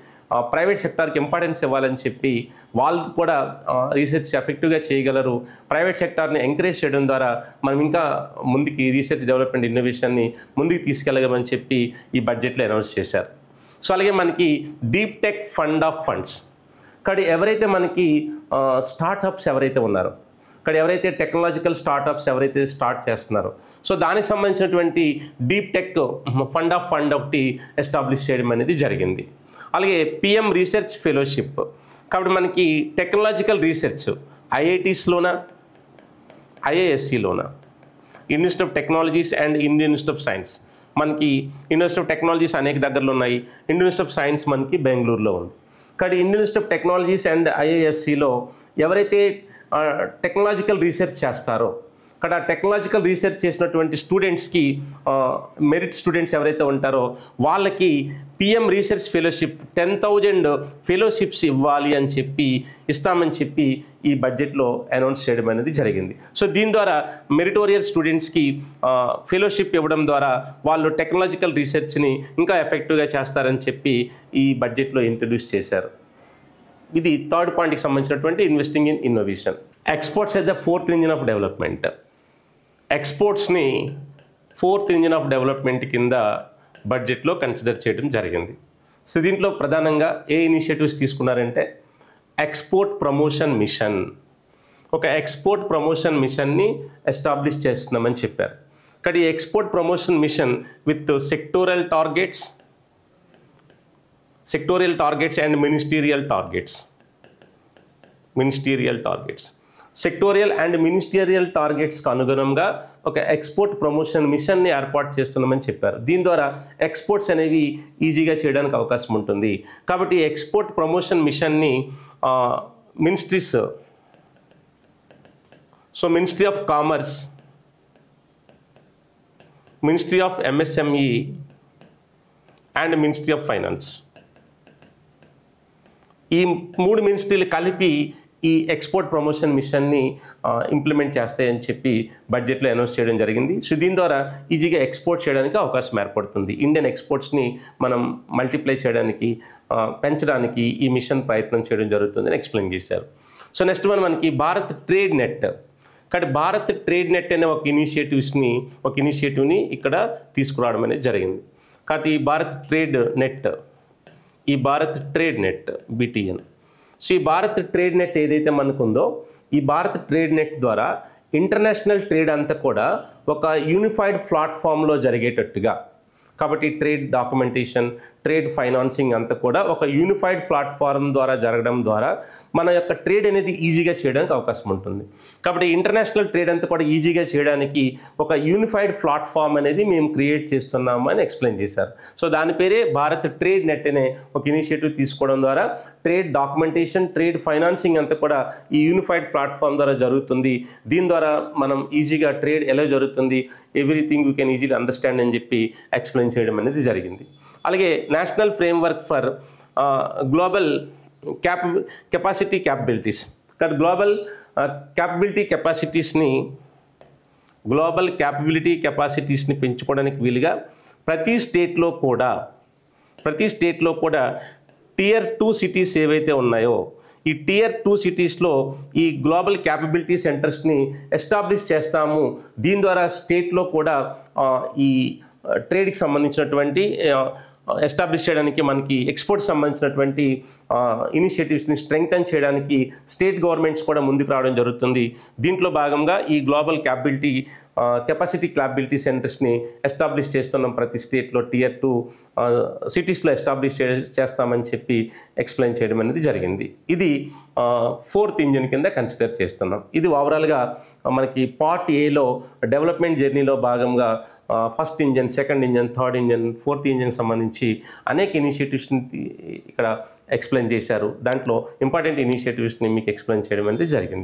ప్రైవేట్ సెక్టార్కి ఇంపార్టెన్స్ ఇవ్వాలని చెప్పి వాళ్ళు కూడా రీసెర్చ్ ఎఫెక్టివ్గా చేయగలరు. ప్రైవేట్ సెక్టార్ని ఎంకరేజ్ చేయడం ద్వారా మనం ఇంకా ముందుకి రీసెర్చ్ డెవలప్మెంట్ ఇన్నోవేషన్ని ముందుకు తీసుకెళ్ళగమని చెప్పి ఈ బడ్జెట్లో అనౌన్స్ చేశారు. సో అలాగే మనకి deep tech fund of funds, ఇక్కడ ఎవరైతే మనకి స్టార్టప్స్ ఎవరైతే ఉన్నారో, ఇక్కడ ఎవరైతే టెక్నాలజికల్ స్టార్టప్స్ ఎవరైతే స్టార్ట్ చేస్తున్నారో, సో దానికి సంబంధించినటువంటి deep tech fund of fund ఒకటి ఎస్టాబ్లిష్ చేయడం అనేది జరిగింది. అలాగే పిఎం రీసెర్చ్ ఫెలోషిప్, కాబట్టి మనకి టెక్నాలజికల్ రీసెర్చ్ ఐఐటీస్లోన, ఐఐఎస్సిలోన, university of technologies and Indian institute of science, మనకి యూనివర్సిటీ ఆఫ్ టెక్నాలజీస్ అనేక దగ్గరలో ఉన్నాయి, ఇండియన్ ఇన్స్టిట్యూట్ ఆఫ్ సైన్స్ మనకి బెంగళూరులో ఉంది. కానీ Indian institute of technologies and ఐఐఎస్సిలో ఎవరైతే టెక్నాలజికల్ రీసెర్చ్ చేస్తారో, ఇక్కడ టెక్నాలజికల్ రీసెర్చ్ చేసినటువంటి స్టూడెంట్స్కి మెరిట్ స్టూడెంట్స్ ఎవరైతే ఉంటారో వాళ్ళకి పిఎం రీసెర్చ్ ఫెలోషిప్ 10,000 ఫెలోషిప్స్ ఇవ్వాలి అని చెప్పి ఇస్తామని చెప్పి ఈ బడ్జెట్లో అనౌన్స్ చేయడం అనేది జరిగింది. సో దీని ద్వారా మెరిటోరియల్ స్టూడెంట్స్కి ఫెలోషిప్ ఇవ్వడం ద్వారా వాళ్ళు టెక్నాలజికల్ రీసెర్చ్ని ఇంకా ఎఫెక్టివ్గా చేస్తారని చెప్పి ఈ బడ్జెట్లో ఇంట్రడ్యూస్ చేశారు. ఇది థర్డ్ పాయింట్కి సంబంధించినటువంటి investing in innovation. Exports at the fourth engine of development, ఎక్స్పోర్ట్స్ని ఫోర్త్ ఇంజిన్ ఆఫ్ డెవలప్మెంట్ కింద బడ్జెట్లో కన్సిడర్ చేయడం జరిగింది. సో దీంట్లో ప్రధానంగా ఏ ఇనిషియేటివ్స్ తీసుకున్నారంటే ఎక్స్పోర్ట్ ప్రమోషన్ మిషన్, ఒక ఎక్స్పోర్ట్ ప్రమోషన్ మిషన్ని ఎస్టాబ్లిష్ చేస్తున్నామని చెప్పారు. ఇక్కడ ఈ export promotion mission with sectoral targets and ministerial targets, sectorial and ministerial టార్గెట్స్కి అనుగుణంగా ఒక ఎక్స్పోర్ట్ ప్రమోషన్ మిషన్ని ఏర్పాటు చేస్తున్నామని చెప్పారు. దీని ద్వారా ఎక్స్పోర్ట్స్ అనేవి ఈజీగా చేయడానికి అవకాశం ఉంటుంది. కాబట్టి ఎక్స్పోర్ట్ ప్రమోషన్ మిషన్ని ministries, so ministry of commerce, ministry of MSME and ministry of finance, ఈ 3 మినిస్ట్రీలు కలిపి ఈ ఎక్స్పోర్ట్ ప్రమోషన్ మిషన్ని ఇంప్లిమెంట్ చేస్తాయని చెప్పి బడ్జెట్లో అనౌన్స్ చేయడం జరిగింది. సో దీని ద్వారా ఈజీగా ఎక్స్పోర్ట్ చేయడానికి అవకాశం ఏర్పడుతుంది. ఇండియన్ ఎక్స్పోర్ట్స్ని మనం మల్టిప్లై చేయడానికి, పెంచడానికి ఈ మిషన్ ప్రయత్నం చేయడం జరుగుతుందని ఎక్స్ప్లెయిన్ చేశారు. సో నెక్స్ట్ మనకి భారత్ ట్రేడ్ నెట్, కాబట్టి భారత్ ట్రేడ్ నెట్ అనే ఒక ఇనిషియేటివ్ని ఇక్కడ తీసుకురావడం అనేది జరిగింది. కాబట్టి ఈ Bharat trade net BTN, so ఈ భారత్ ట్రేడ్ నెట్ ఏదైతే మనకు ఉందో, ఈ భారత్ ట్రేడ్ నెట్ ద్వారా ఇంటర్నేషనల్ ట్రేడ్ అంతా కూడా ఒక యూనిఫైడ్ ప్లాట్ఫామ్లో జరిగేటట్టుగా, కాబట్టి ట్రేడ్ డాక్యుమెంటేషన్, ట్రేడ్ ఫైనాన్సింగ్ అంతా కూడా ఒక యూనిఫైడ్ ప్లాట్ఫామ్ ద్వారా జరగడం ద్వారా మన యొక్క ట్రేడ్ అనేది ఈజీగా చేయడానికి అవకాశం ఉంటుంది. కాబట్టి ఇంటర్నేషనల్ ట్రేడ్ అంతా కూడా ఈజీగా చేయడానికి ఒక యూనిఫైడ్ ప్లాట్ఫామ్ అనేది మేము క్రియేట్ చేస్తున్నాము అని ఎక్స్ప్లెయిన్ చేశారు. సో దాని పేరే భారత్ ట్రేడ్ నెట్ అనే ఒక ఇనిషియేటివ్ తీసుకోవడం ద్వారా ట్రేడ్ డాక్యుమెంటేషన్, ట్రేడ్ ఫైనాన్సింగ్ అంతా కూడా ఈ యూనిఫైడ్ ప్లాట్ఫామ్ ద్వారా జరుగుతుంది. దీని ద్వారా మనం ఈజీగా ట్రేడ్ ఎలా జరుగుతుంది, everything you can easily understand అని చెప్పి ఎక్స్ప్లెయిన్ చేయడం అనేది జరిగింది. అలాగే national framework for global capacity capabilities, ఇక్కడ గ్లోబల్ క్యాపబిలిటీ కెపాసిటీస్ని పెంచుకోవడానికి వీలుగా ప్రతి స్టేట్లో కూడా Tier 2 సిటీస్ ఏవైతే ఉన్నాయో ఈ Tier 2 సిటీస్లో ఈ గ్లోబల్ క్యాపబిలిటీ సెంటర్స్ని ఎస్టాబ్లిష్ చేస్తాము. దీని ద్వారా స్టేట్లో కూడా ఈ ట్రేడ్కి సంబంధించినటువంటి ఎస్టాబ్లిష్ చేయడానికి, మనకి ఎక్స్పోర్ట్ సంబంధించినటువంటి ఇనిషియేటివ్స్ని స్ట్రెంగ్తన్ చేయడానికి స్టేట్ గవర్నమెంట్స్ కూడా ముందుకు రావడం జరుగుతుంది. దీంట్లో భాగంగా ఈ గ్లోబల్ కెపాసిటీ క్యాపబిలిటీ సెంటర్స్ని ఎస్టాబ్లిష్ చేస్తున్నాం. ప్రతి స్టేట్లో Tier 2 సిటీస్లో ఎస్టాబ్లిష్ చేస్తామని చెప్పి ఎక్స్ప్లెయిన్ చేయడం అనేది జరిగింది. ఇది 4th ఇంజిన్ కింద కన్సిడర్ చేస్తున్నాం. ఇది ఓవరాల్గా మనకి పార్ట్ ఏలో డెవలప్మెంట్ జర్నీలో భాగంగా first engine, second engine, third engine, 4th engine సంబంధించి అనేక ఇనిషియేటివ్స్ని ఇక్కడ ఎక్స్ప్లెయిన్ చేశారు. దాంట్లో ఇంపార్టెంట్ ఇనిషియేటివ్స్ని మీకు ఎక్స్ప్లెయిన్ చేయడం అనేది జరిగింది.